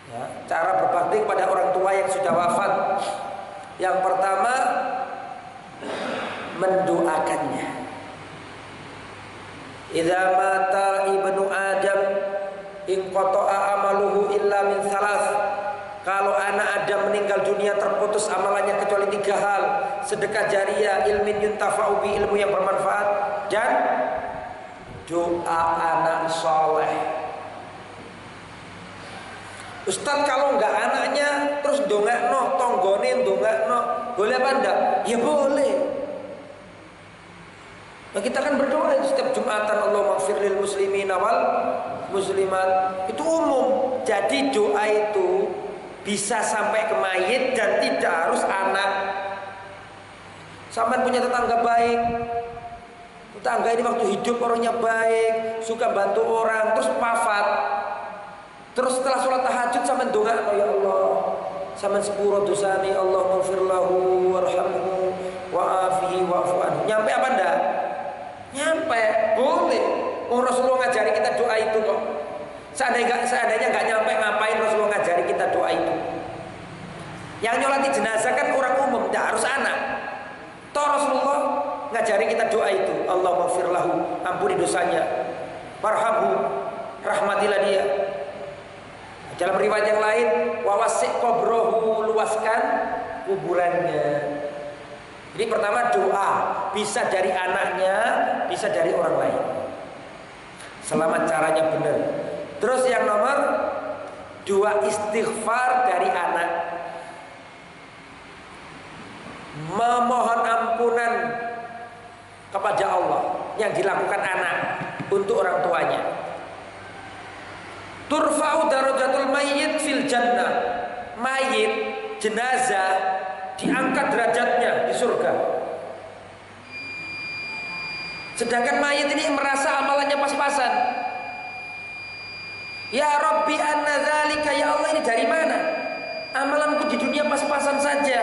ya, cara berbakti kepada orang tua yang sudah wafat. Yang pertama, mendoakannya. Idza mata ibnu Adam in qata'a amaluhu illa min salas. Kalau anak Adam meninggal dunia terputus amalannya kecuali 3 hal: sedekah jariyah, ilmin yuntafa'u bi, ilmu yang bermanfaat, dan doa anak soleh. Ustaz, kalau enggak anaknya terus dongakno, tonggone dongakno, boleh apa enggak? Ya boleh. Nah, kita kan berdoa itu setiap Jumatan, Allahumma ighfir lil muslimina wal muslimat. Itu umum. Jadi doa itu bisa sampai ke mayit dan tidak harus anak. Sampai punya tetangga baik, tetangga ini waktu hidup orangnya baik, suka bantu orang, terus wafat, terus setelah sholat tahajud sampai ndongakno, ya Allah, sampai sepuro dosani, Allah maghfir lahu warhamhu wa'afihi wa'fu anhu. Nyampe apa enggak? Nyampe, boleh. Rasulullah ngajari kita doa itu kok. Seandainya nggak nyampe, ngapain Rasulullah ngajari kita doa itu? Yang nyolati jenazah kan orang umum, tidak harus anak. Toh Rasulullah ngajari kita doa itu. Allah maghfir lahu, ampuni dosanya. Warhamhu, rahmatilah dia. Dalam riwayat yang lain, wawasi' qabrohu, luaskan kuburannya. Jadi pertama doa, bisa dari anaknya, bisa dari orang lain. Selama caranya benar. Terus yang nomor 2, istighfar dari anak. Memohon ampunan kepada Allah yang dilakukan anak untuk orang tuanya. Turfa'u darajatul mayyit fil jannah. Mayit, jenazah diangkat derajatnya di surga. Sedangkan mayit ini merasa amalannya pas-pasan. Ya Rabbi anna dzalika, ya Allah, ini dari mana? Amalanku di dunia pas-pasan saja,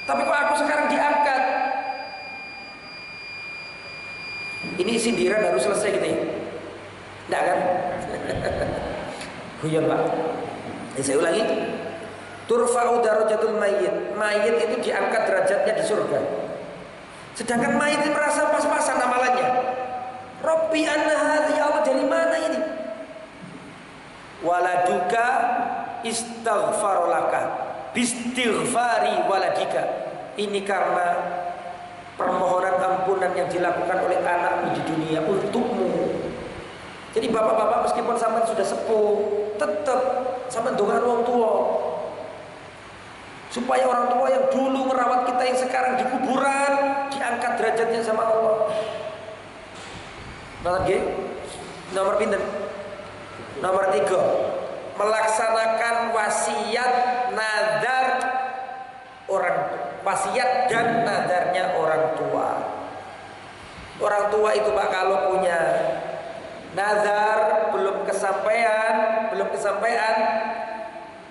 tapi kok aku sekarang diangkat? Ini sindiran harus selesai gitu ya? Enggak kan? Hujan Pak. Saya ulangi. Turfa'u darajatul mayyit. Mayit itu diangkat derajatnya di surga. Sedangkan mayit ini merasa pas-pasan amalannya. Rabbi anna hadza, ya Allah, dari mana ini? Waladuka istaghfar laka bistighfari waladika. Ini karena permohonan ampunan yang dilakukan oleh anakmu di dunia untukmu. Jadi bapak-bapak meskipun sampai sudah sepuh, tetap sampai dongan orang tua, supaya orang tua yang dulu merawat kita yang sekarang di kuburan diangkat derajatnya sama Allah. Nomor pinten? Nomor 3, melaksanakan wasiat nazar orang, wasiat dan nazarnya orang tua. Orang tua itu Pak kalau punya nazar belum kesampaian,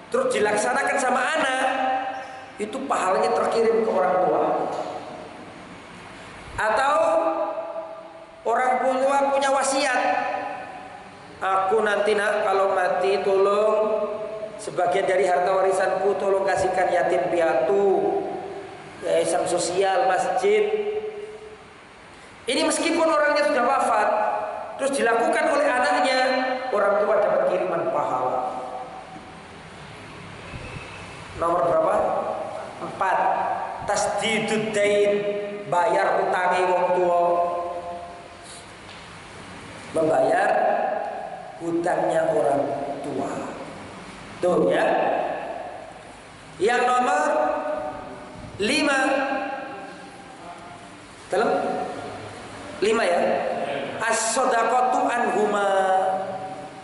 terus dilaksanakan sama anak, itu pahalanya terkirim ke orang tua. Atau orang tua punya wasiat, aku nanti nak kalau mati tolong sebagian dari harta warisanku tolong kasihkan yatim piatu, yayasan sosial, masjid. Ini meskipun orangnya sudah wafat, terus dilakukan oleh anaknya, orang tua dapat kiriman pahala. Nomor berapa? 4. Tasdidud dain, bayar utangi wong tua. Membayar hutangnya orang tua. Tuh ya. Yang nomor 5. Dalam 5 ya. As-shadaqatu anhuma,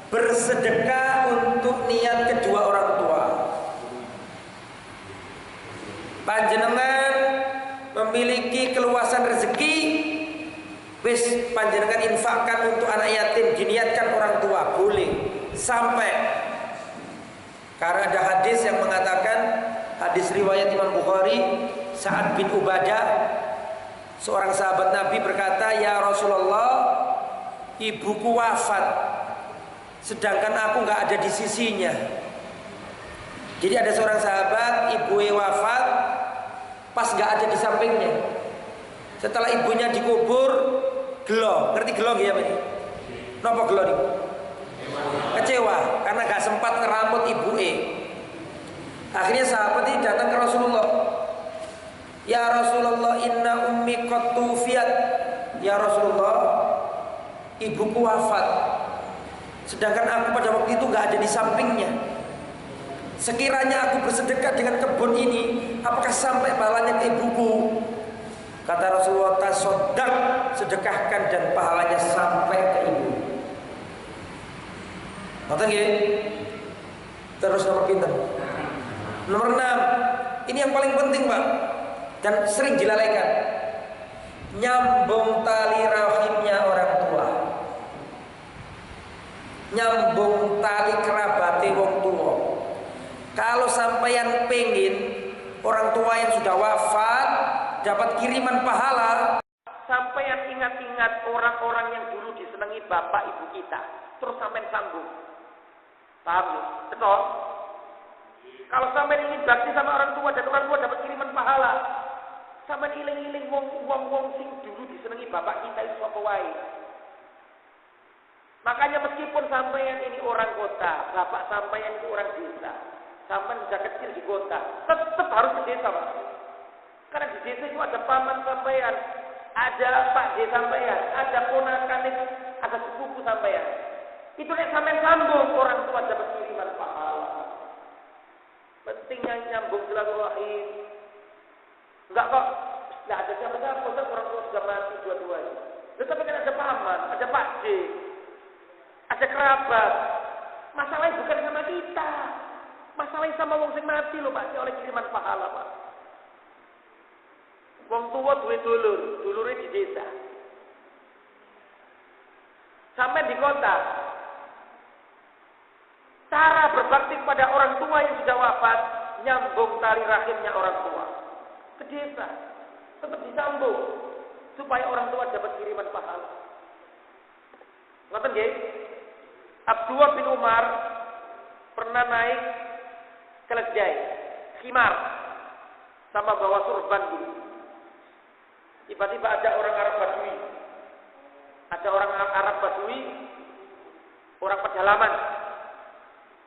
bersedekah untuk niat kedua orang tua. Panjenengan memiliki keluasan rezeki, wis panjenengan infakkan untuk anak yatim, diniatkan orang tua, boleh. Sampai karena ada hadis yang mengatakan, hadis riwayat Imam Bukhari, Sa'ad bin Ubadah, seorang sahabat Nabi berkata, "Ya Rasulullah, ibuku wafat, sedangkan aku nggak ada di sisinya." Jadi ada seorang sahabat, ibunya wafat, pas nggak ada di sampingnya. Setelah ibunya dikubur, gelo, ngerti gelo ya Pak? Napa gelo nih? Kecewa karena nggak sempat ngeramut ibunya. Akhirnya sahabat ini datang ke Rasulullah. "Ya Rasulullah, inna ummi qad tufiyat." Ya Rasulullah, ibuku wafat, sedangkan aku pada waktu itu nggak ada di sampingnya. Sekiranya aku bersedekah dengan kebun ini, apakah sampai pahalanya ke ibuku? Kata Rasulullah, tasoddaq, sedekahkan dan pahalanya sampai ke ibu. Ngerti nggih? Terus nomor pinten? Nomor 6. Ini yang paling penting, Pak, dan sering dilalaikan. Nyambung tali rahimnya orang tua. Nyambung tali kerabate wong tua. Kalau sampeyan pengen orang tua yang sudah wafat dapat kiriman pahala, sampeyan ingat-ingat orang-orang yang dulu disenangi bapak ibu kita, terus sampeyan sambung. Paham ya? Betul? Kalau sampeyan ingin bakti sama orang tua dan orang tua dapat kiriman pahala, sampeyan iling-iling wong sing dulu disenangi bapak kita itu apa wae. Makanya meskipun sampeyan ini orang kota, bapak sampeyan itu orang desa, sampean sudah kecil di kota, tetap harus ke desa, Pak. Karena di desa itu ada paman sampean, ada pak de sampean, ada ponakan, ada sepupu sampean. Itu nek sampean sambung, orang tua dapat kiriman pahala. Pentingnya nyambung silaturahim. Enggak kok, enggak ada siapa-siapa, orang tua sudah mati dua-duanya. Tetapi kan ada paman, ada pak de, ada kerabat. Masalahnya bukan sama kita. Masalahnya sama wong sing mati lho Pak, oleh kiriman pahala Pak. Wong tua duwe dulure di desa. Sampai di kota. Cara berbakti kepada orang tua yang sudah wafat, nyambung tali rahimnya orang tua. Ke desa, tetap disambung supaya orang tua dapat kiriman pahala. Ngoten nggih? Abdullah bin Umar pernah naik keledai, khimar, sama bawa surban dulu. Tiba-tiba ada orang Arab Badui. Ada orang Arab Badui, orang pedalaman,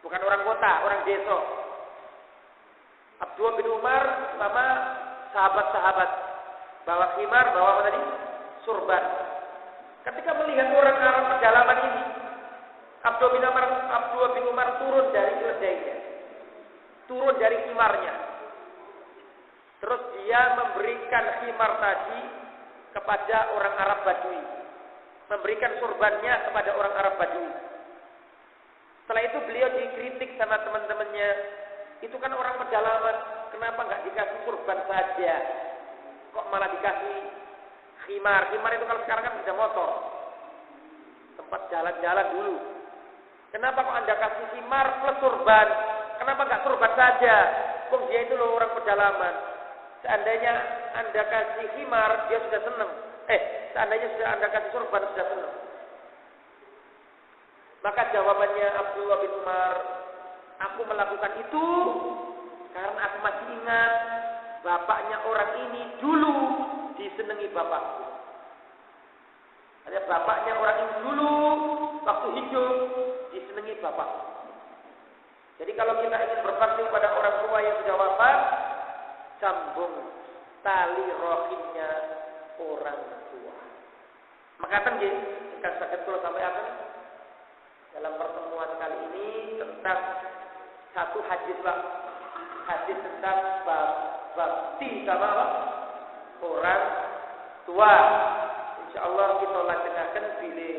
bukan orang kota, orang desa. Abdullah bin Umar sama sahabat-sahabat bawa khimar, bawa apa tadi? Surban. Ketika melihat orang Arab pedalaman ini, Abdullah bin Umar turun dari keledainya. Turun dari khimarnya. Terus dia memberikan khimar tadi kepada orang Arab Badui. Memberikan surbannya kepada orang Arab Badui. Setelah itu beliau dikritik sama teman-temannya. Itu kan orang pedalaman, kenapa nggak dikasih surban saja? Kok malah dikasih khimar? Khimar itu kalau sekarang kan sudah motor. Tempat jalan-jalan dulu. Kenapa kok Anda kasih khimar plus surban? Kenapa nggak surban saja? Kok dia itu loh orang pedalaman. Seandainya Anda kasih khimar, dia sudah senang. Seandainya sudah Anda kasih surban, sudah senang. Maka jawabannya Abdullah bin Umar, aku melakukan itu karena aku masih ingat bapaknya orang ini dulu disenangi bapakku. Ada bapaknya orang ini dulu waktu hidup disenangi bapakku. Jadi kalau kita ingin berbakti pada orang tua tua yang sudah wafat, sambung tali rahimnya orang tua. Maka nggih, ingkang saged kula sampaikan dalam pertemuan kali ini tentang satu hadis Pak. Hadis tentang bakti sama apa? Orang tua. Insyaallah kita laksanakan bila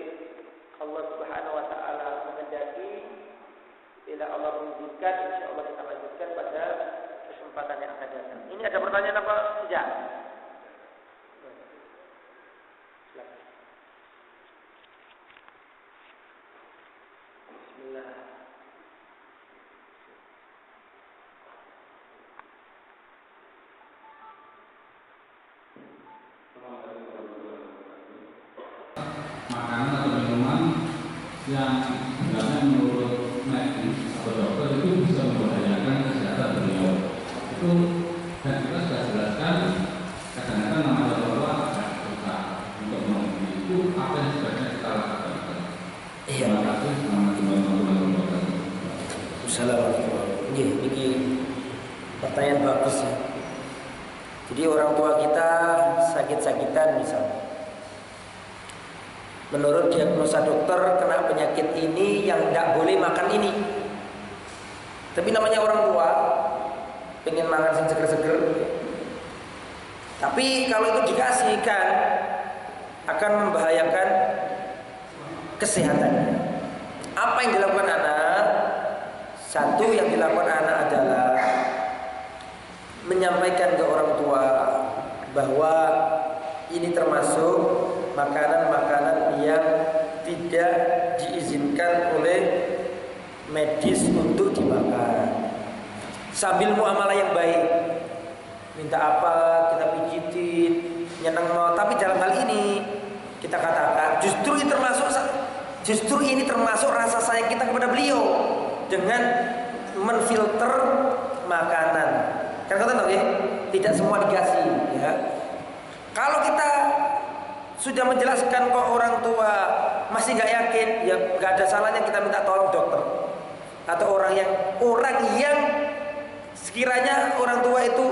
Allah Subhanahu wa taala menghendaki, bila Allah mengizinkan, insyaallah kita lanjutkan pada kesempatan yang akan datang. Ini ada pertanyaan apa? Tidak. Bismillah. Makanan atau minuman yang sebenarnya menurut medis atau dokter itu bisa membahayakan kesehatan beliau. Itu dan kita sudah jelaskan kadang-kadang namanya bahwa kita untuk mengerti itu apa yang sebaiknya kita lakukan. Terima kasih. Selamat warahmatullahi wabarakatuh. Assalamualaikum. Ini pertanyaan bagus ya. Jadi orang tua kita sakit-sakitan misalnya. Menurut diagnosa dokter kena penyakit ini yang tidak boleh makan ini. Tapi namanya orang tua pengen makan yang seger-seger. Tapi kalau itu dikasihkan akan membahayakan kesehatannya. Apa yang dilakukan anak? Satu yang dilakukan anak adalah menyampaikan ke orang tua bahwa ini termasuk makanan-makanan yang tidak diizinkan oleh medis untuk dimakan. Sambil muamalah yang baik, minta apa kita pijitin, nyeneng no. Tapi dalam hal ini kita katakan justru ini termasuk rasa sayang kita kepada beliau dengan menfilter makanan. Kan kata tahu ya, tidak semua dikasih ya. Kalau kita sudah menjelaskan kok orang tua masih nggak yakin, ya nggak ada salahnya kita minta tolong dokter atau orang yang sekiranya orang tua itu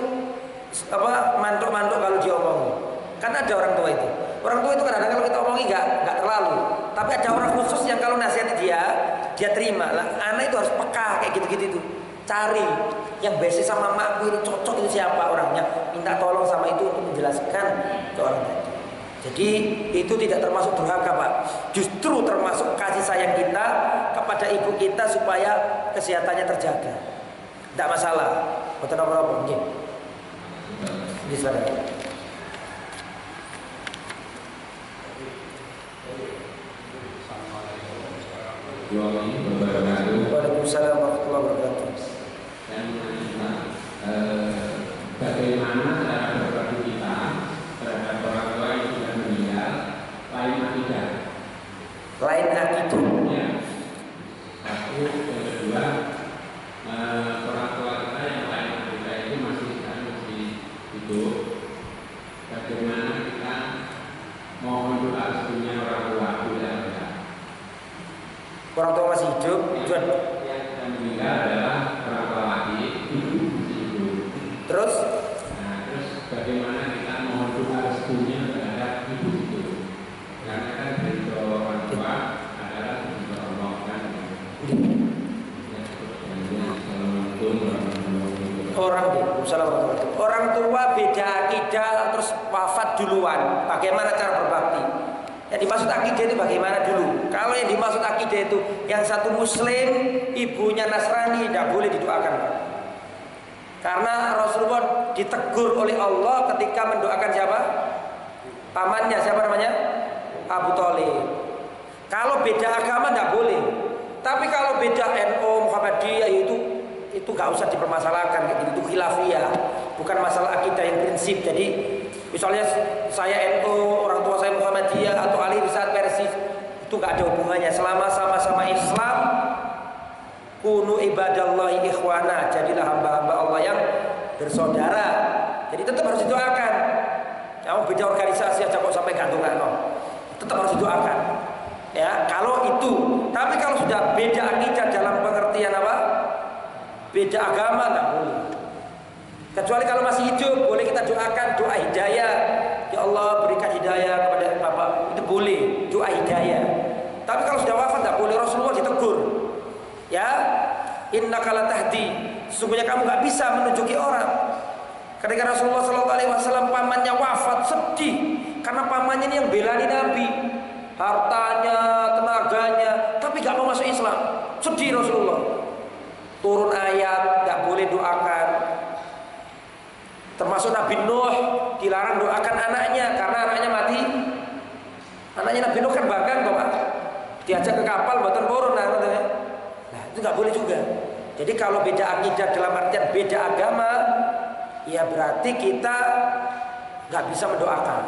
manduk-manduk kalau diomongi. Kan ada orang tua itu. Orang tua itu kadang-kadang kalau kita omongi nggak terlalu. Tapi ada orang khusus yang kalau nasihat dia terima. Lah, anak itu harus peka kayak gitu-gitu itu. Cari yang basic sama makku ini cocok itu siapa orangnya. Minta tolong sama itu untuk menjelaskan ke orang tadi. Jadi itu tidak termasuk durhaka Pak. Justru termasuk kasih sayang kita kepada ibu kita supaya kesehatannya terjaga. Tidak masalah. Betul apa-apa. Ini saudara. Waalaikumsalam warahmatullahi wabarakatuh. Dan bagaimana cara berbagi kita terhadap orang tua yang sudah meninggal lain akidah. Lain akidah. Ya. Satu, yang kedua, orang tua kita yang lain akidah itu masih hidup. Bagaimana kita mohon doa restunya orang tua tidak ada. Orang tua masih hidup. Yang meninggal adalah orang tua lagi masih hidup. Terus bagaimana kita mohon doa restunya terhadap ibu itu? Karena kan dari orang tua adalah dari Allah kan. Orang tua beda akidah terus wafat duluan. Bagaimana cara berbakti? Yang dimaksud akidah itu bagaimana dulu? Kalau yang dimaksud akidah itu yang satu muslim, ibunya Nasrani, tidak boleh didoakan. Karena Rasulullah ditegur oleh Allah ketika mendoakan siapa? Pamannya, siapa namanya? Abu Thalib. Kalau beda agama tidak boleh. Tapi kalau beda NU, Muhammadiyah itu nggak usah dipermasalahkan, kayak gitu, itu khilafiyah, bukan masalah akidah yang prinsip. Jadi misalnya saya NU, orang tua saya Muhammadiyah atau Ali Rizal Persis, itu nggak ada hubungannya. Selama sama-sama Islam, kunu ibadallahi ikhwana, jadilah hamba-hamba Allah yang bersaudara. Jadi tetap harus didoakan. Kamu beda organisasi aja kok sampai gantungan, no. Tetap harus didoakan. Ya, kalau itu. Tapi kalau sudah beda akidah dalam pengertian apa? Beda agama nggak boleh. Kecuali kalau masih hidup, boleh kita doakan doa hidayah. Ya Allah berikan hidayah kepada bapak, itu boleh doa hidayah. Tapi kalau sudah wafat nggak boleh, Rasulullah ditegur. Ya, innaka la tahdi, sesungguhnya kamu nggak bisa menunjuki orang. Ketika Rasulullah SAW pamannya wafat, sedih karena pamannya ini yang belani Nabi, hartanya, tenaganya, tapi nggak mau masuk Islam. Sedih Rasulullah. Turun ayat nggak boleh doakan. Termasuk Nabi Nuh dilarang doakan anaknya karena anaknya mati. Anaknya Nabi Nuh kan bahkan bapak diajak ke kapal buatan turun, nah itu nggak boleh juga. Jadi kalau beda akidah dalam artian beda agama, ya berarti kita nggak bisa mendoakan.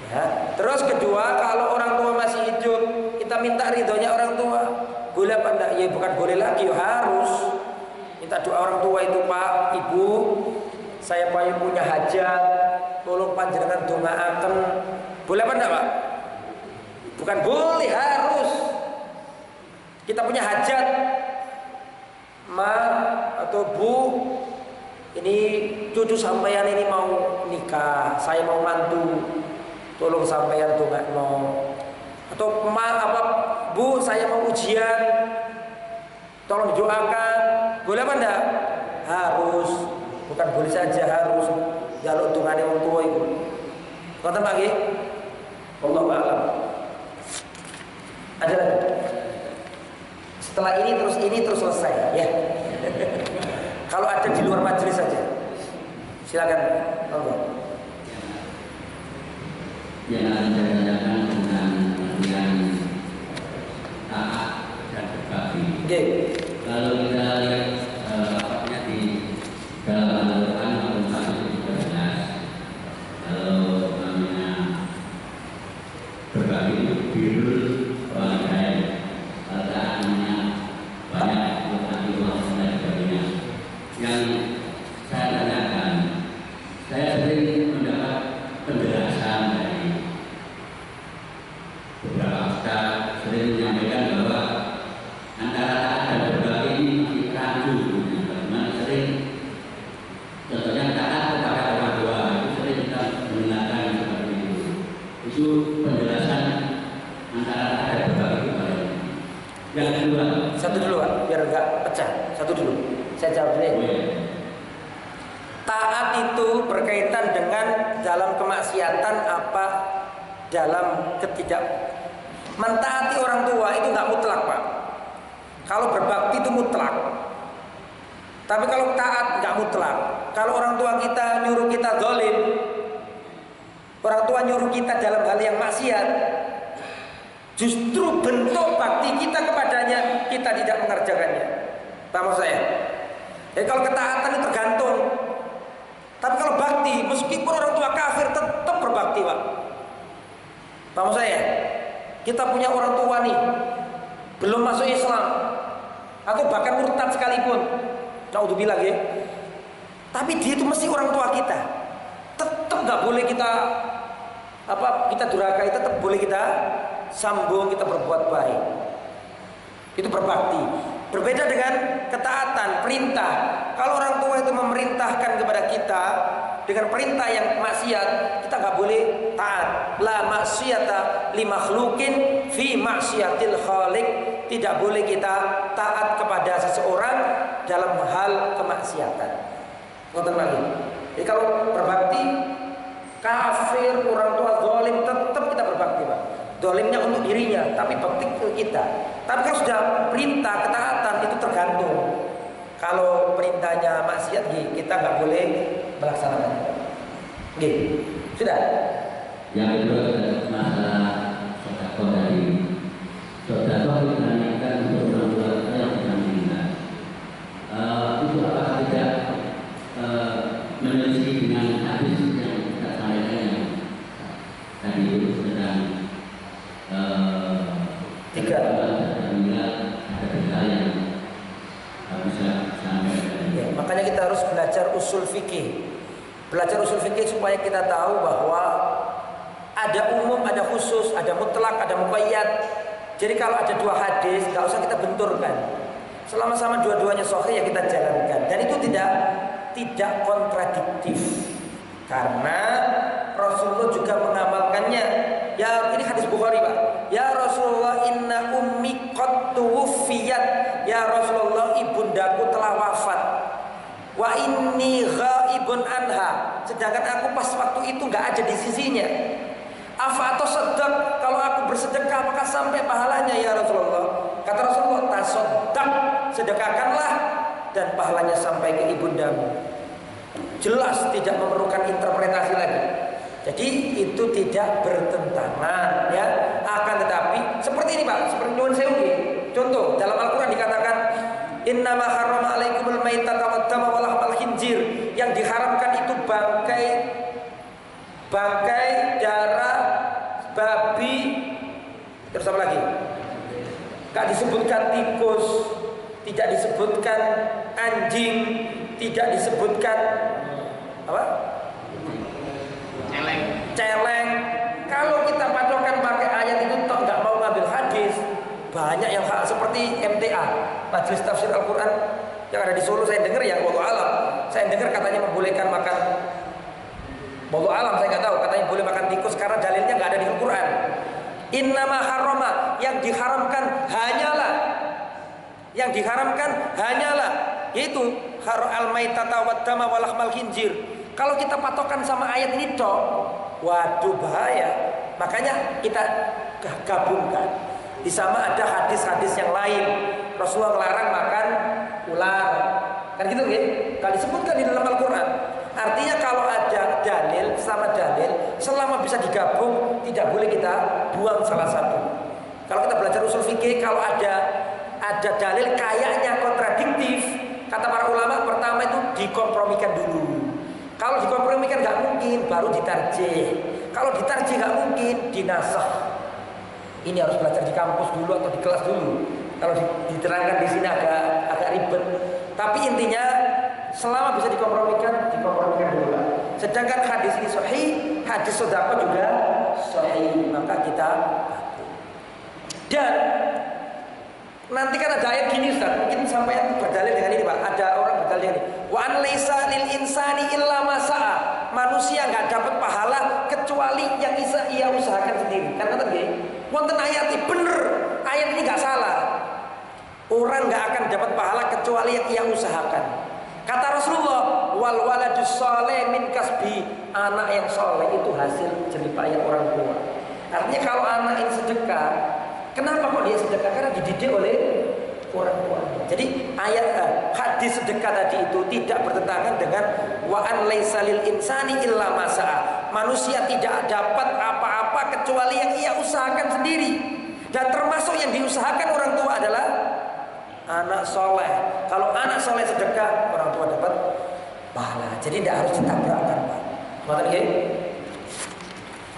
Ya. Terus kedua, kalau orang tua masih hidup, kita minta ridhonya orang tua, boleh apa enggak? Ya bukan boleh lagi, ya harus minta doa orang tua itu, Pak, Ibu, saya punya hajat, tolong panjenengan dongaaken. Boleh apa enggak, Pak? Bukan boleh, harus. Kita punya hajat, Ma atau Bu, ini cucu sampeyan ini mau nikah, saya mau mantu, tolong sampeyan dongakno. Atau Ma apa Bu, saya mau ujian, tolong doakan. Boleh apa enggak? Harus. Bukan boleh saja, harus. Jaluk dongane wong tuwa iku. Ngoten Pak nggih? Wallahu a'lam. Ada lagi? Setelah ini terus selesai ya. Kalau ada di luar majelis saja. Silakan. Yang saya tanyakan tentang yang taat dan berbakti. Okay. Kalau kita lihat apanya di dalam Al-Quran maupun hadis itu jelas. Kalau namanya berbakti itu birrul walidain. Namanya banyak berarti Allah dan sebagainya. Yang saya tanyakan, saya sering mendapat penjelasan dari beberapa ustaz, sering menyampaikan bahwa antara taat dan berbakti ini masih rancu. Bagaimana sering, contohnya taat kepada orang tua itu sering kita mendengarkan seperti itu. Itu penjelasan antara taat dan berbakti itu. Yang kedua, satu dulu Pak, biar enggak pecah. Satu dulu. Saya jawab dulu. Taat itu berkaitan dengan dalam kemaksiatan apa dalam ketidak. Mentaati orang tua itu nggak mutlak Pak. Kalau berbakti itu mutlak. Tapi kalau taat nggak mutlak. Kalau orang tua kita nyuruh kita zalim, orang tua nyuruh kita dalam hal yang maksiat, justru bentuk bakti kita kepadanya, kita tidak mengerjakannya. Paham saya? Jadi kalau ketaatan itu tergantung. Tapi kalau bakti, meskipun orang tua kafir tetap berbakti, Pak. Paham saya? Kita punya orang tua nih, belum masuk Islam, atau bahkan murtad sekalipun, naudzubillah ya. Tapi dia itu mesti orang tua kita. Tetap nggak boleh kita kita durhakai, tetap boleh kita sambung, kita berbuat baik. Itu berbakti. Berbeda dengan ketaatan, perintah. Kalau orang tua itu memerintahkan kepada kita dengan perintah yang maksiat, kita nggak boleh taat. La maksiata li makhluqin fi maksiatil khaliq. Tidak boleh kita taat kepada seseorang dalam hal kemaksiatan. Ngoten lagi. Jadi kalau berbakti, kafir, orang tua zalim, tetap kita berbakti, Pak. Zalimnya untuk dirinya, tapi bakti ke kita. Tapi kalau sudah perintah ketaatan itu tergantung. Kalau perintahnya maksiat, kita nggak boleh melaksanakan. Sudah. Yang kedua masalah sedekah tadi. Sedekah ditanyakan untuk orang tua kita yang sedang meninggal. Itu apakah tidak menyelisih dengan hadis yang kita sampaikan yang tadi itu sedang tiga. Ya, makanya kita harus belajar usul fikih. Belajar usul fikih supaya kita tahu bahwa ada umum, ada khusus, ada mutlak, ada muqayyad. Jadi kalau ada dua hadis, nggak usah kita benturkan. Selama-sama dua-duanya sahih ya kita jalankan. Dan itu tidak tidak kontradiktif. Karena Rasulullah juga mengamalkannya. Ya, ini hadis Bukhari, Pak. Ya Rasulullah, inna ummi qad tuwfiyat. Ya Rasulullah, ibundaku telah wafat. Wa inni ghaibun anha. Sedangkan aku pas waktu itu enggak ada di sisinya. Afa atau sedekah, kalau aku bersedekah apakah sampai pahalanya ya Rasulullah? Kata Rasulullah, tasaddaq, sedekahkanlah dan pahalanya sampai ke ibundamu. Jelas tidak memerlukan interpretasi lagi. Jadi itu tidak bertentangan, ya. Akan tetapi seperti ini, Pak, seperti nyuwun sewu. Contoh dalam Al-Qur'an dikatakan innama harrama alaikumul maitata waddama wa lahmal khinzir. Yang diharamkan itu bangkai, darah babi, terus apa lagi? Gak disebutkan tikus, tidak disebutkan anjing, tidak disebutkan apa? Celeng. Kalau kita patokan pakai ayat itu toh nggak mau ngambil hadis, banyak yang seperti MTA, Majelis Tafsir Al-Quran yang ada di Solo, saya dengar ya, wallahu alam. Saya dengar katanya membolehkan makan, wallahu alam saya nggak tahu, katanya boleh makan tikus karena dalilnya nggak ada di Al-Quran. Innama harrama, yang diharamkan hanyalah yaitu al-maitata waddama wa lahmal khinzir. Kalau kita patokan sama ayat ini toh, waduh bahaya. Makanya kita gabungkan. Di sama ada hadis-hadis yang lain. Rasulullah melarang makan ular. Kan gitu kan? Kalau disebutkan di dalam Al-Quran. Artinya kalau ada dalil sama dalil, selama bisa digabung, tidak boleh kita buang salah satu. Kalau kita belajar usul fikih, kalau ada dalil kayaknya kontradiktif, kata para ulama, pertama itu dikompromikan dulu. Kalau dikompromikan nggak mungkin, baru ditarjih. Kalau ditarjih nggak mungkin, dinasah. Ini harus belajar di kampus dulu atau di kelas dulu. Kalau diterangkan di sini agak ribet. Tapi intinya selama bisa dikompromikan dulu. Sedangkan hadis ini sahih, hadis sedekah juga sahih, maka kita dan nanti kan ada ayat gini Ustaz, mungkin sampai berdalil dengan ini Pak. Ada orang berdalil ini. Wa an laisa lil insani illa ma sa'a. Manusia enggak dapat pahala kecuali yang ia usahakan sendiri. Kan kata nggih? Wonten ayat ini bener. Ayat ini enggak salah. Orang enggak akan dapat pahala kecuali yang ia usahakan. Kata Rasulullah, wal waladus shalih min kasbi. Anak yang saleh itu hasil jerih payah orang tua. Artinya kalau anak ini sedekah, kenapa kok dia sedekah? Karena dididik oleh orang tua. Jadi ayat hadis sedekah tadi itu tidak bertentangan dengan wa an laisa lil insani illa ma sa'a. Manusia tidak dapat apa-apa kecuali yang ia usahakan sendiri. Dan termasuk yang diusahakan orang tua adalah anak soleh. Kalau anak soleh sedekah, orang tua dapat pahala. Jadi tidak harus ditabrakkan, Pak.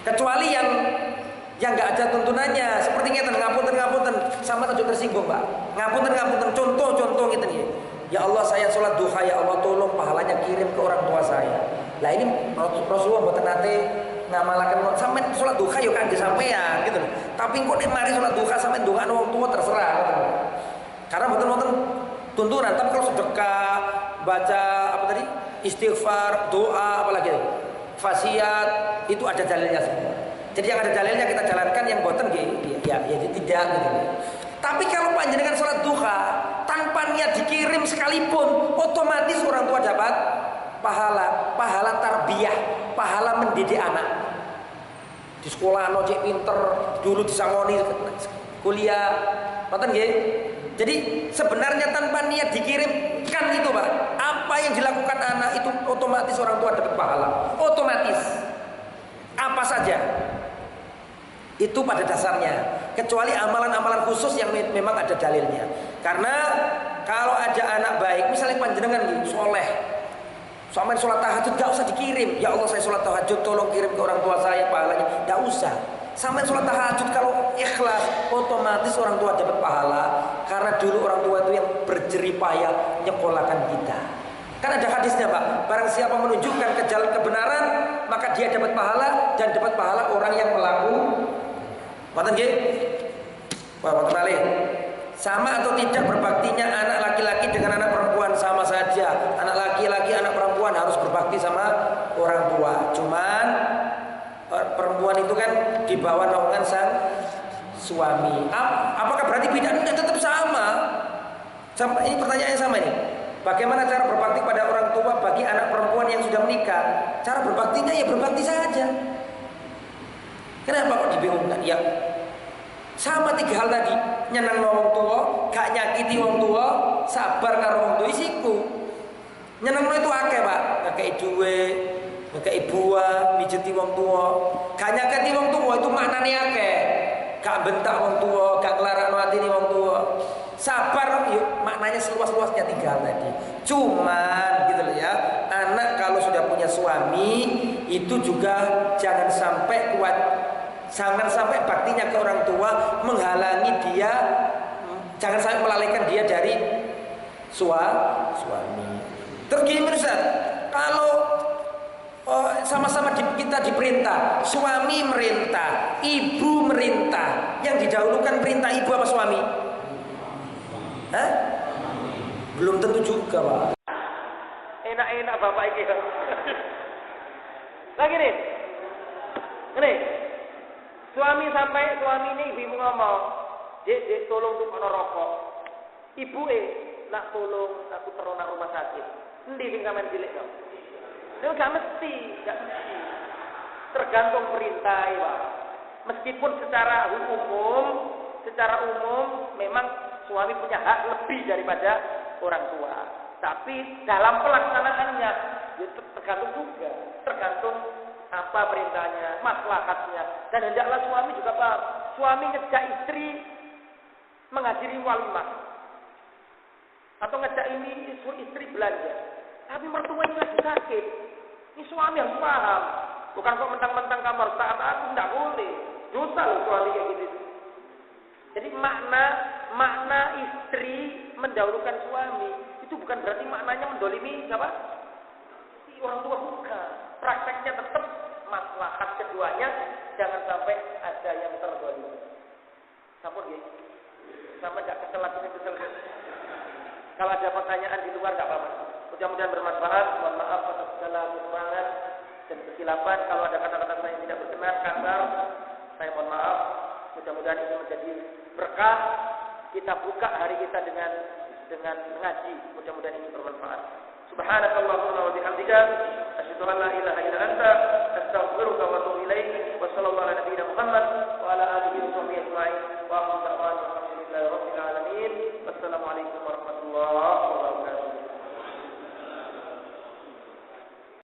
Kecuali yang nggak ada tuntunannya, seperti ngeten ngapunten sama tujuh tersinggung Pak. Ngapunten contoh gitu nih. Ya Allah, saya sholat duha, ya Allah tolong pahalanya kirim ke orang tua saya. Lah ini Rasulullah mboten nate ngamalaken sampean sholat duha yo kangge sampean gitu loh. Tapi kok nek mari sholat duha sampean ndongakno wong tua terserah gitu loh. Karena mboten tuntunan, tapi kalau sedekah, baca apa tadi? Istighfar, doa apalagi fasiat itu ada dalilnya semua. Jadi yang ada dalilnya kita jalankan, yang boten ya tidak gitu. Tapi kalau panjenengan sholat duha tanpa niat dikirim sekalipun, otomatis orang tua dapat pahala tarbiyah, pahala mendidik anak. Di sekolah cek pinter, dulu disangoni kuliah, boten nggih. Jadi sebenarnya tanpa niat dikirimkan itu Pak, apa yang dilakukan anak itu otomatis orang tua dapat pahala, otomatis. Apa saja itu pada dasarnya, kecuali amalan-amalan khusus yang memang ada dalilnya. Karena kalau ada anak baik, misalnya panjenengan nih soleh, sampai sholat tahajud gak usah dikirim. Ya Allah saya sholat tahajud, tolong kirim ke orang tua saya pahalanya. Gak usah. Sampai sholat tahajud kalau ikhlas, otomatis orang tua dapat pahala. Karena dulu orang tua itu yang berjerih payah nyekolahkan kita. Kan ada hadisnya Pak, barang siapa menunjukkan ke jalan kebenaran, maka dia dapat pahala, dan dapat pahala orang yang melakukan. Mboten nggih? Sama atau tidak berbaktinya anak laki-laki dengan anak perempuan? Sama saja. Anak laki-laki, anak perempuan bawah naungan sang suami. Apakah berarti beda? Enggak, tetap sama. Ini pertanyaannya sama ini. Bagaimana cara berbakti pada orang tua bagi anak perempuan yang sudah menikah? Cara berbaktinya ya berbakti saja. Kenapa kok dibingungkan? Ya sama 3 hal tadi. Nyenang wong tua, gak nyakiti wong tua, sabar karo wong tua isiku. Nyenang itu akeh, Pak. Ngekei duwe, ngekei buah, mijeti wong tua. Gak nyakiti wong tua itu maknane akeh. Gak bentak wong tua, gak nglarakno atine wong tua. Sabar yuk, maknanya seluas-luasnya 3 hal tadi. Cuman gitu loh ya, anak kalau sudah punya suami itu juga jangan sampai baktinya ke orang tua menghalangi dia, jangan sampai melalaikan dia dari suami. Terus gini Ustaz, kalau sama-sama kita diperintah, suami merintah, ibu merintah, yang didahulukan perintah ibu apa suami? Hah? Belum tentu juga, Pak. Enak-enak bapak ini. Lagi nih. Ini. Suami ini ibu ngomong, "Dek, tolong tuh ana rokok." Ibu nak tolong aku terona rumah sakit. Endi sing sampean cilik kok? Itu gak mesti. Tergantung perintah, Pak. Meskipun secara umum memang suami punya hak lebih daripada orang tua. Tapi dalam pelaksanaannya ya tergantung juga. Tergantung apa perintahnya, maslahatnya. Dan hendaklah suami juga paham. Suami ngejak istri menghadiri walimah. Atau ngejak ini istri belanja. Tapi mertuanya lagi sakit. Ini suami harus paham. Bukan kok mentang-mentang kamu harus taat aku, tidak boleh. Dosa loh suami kayak gitu. Jadi makna istri mendahulukan suami itu bukan berarti maknanya mendolimi siapa? Si orang tua, bukan. Prakteknya tetap maslahat keduanya, jangan sampai ada yang terdolimi. Sampun ya? Sama tidak kesel. Kalau ada pertanyaan di luar tidak apa-apa. Mudah-mudahan bermanfaat. Mohon maaf atas segala kekurangan dan kesilapan. Kalau ada kata-kata saya yang tidak berkenan, kasar, saya mohon maaf. Mudah-mudahan ini menjadi berkah. Kita buka hari kita dengan mengaji. Mudah-mudahan ini bermanfaat. Subhanakallahumma wa bihamdika asyhadu an la ilaha illa anta astaghfiruka wa atubu ilaik. Wa sallallahu ala nabiyyina Muhammad wa ala alihi wa sahbihi ajma'in. Wa akhiru da'wana alhamdulillahi rabbil alamin. Wassalamu alaikum warahmatullahi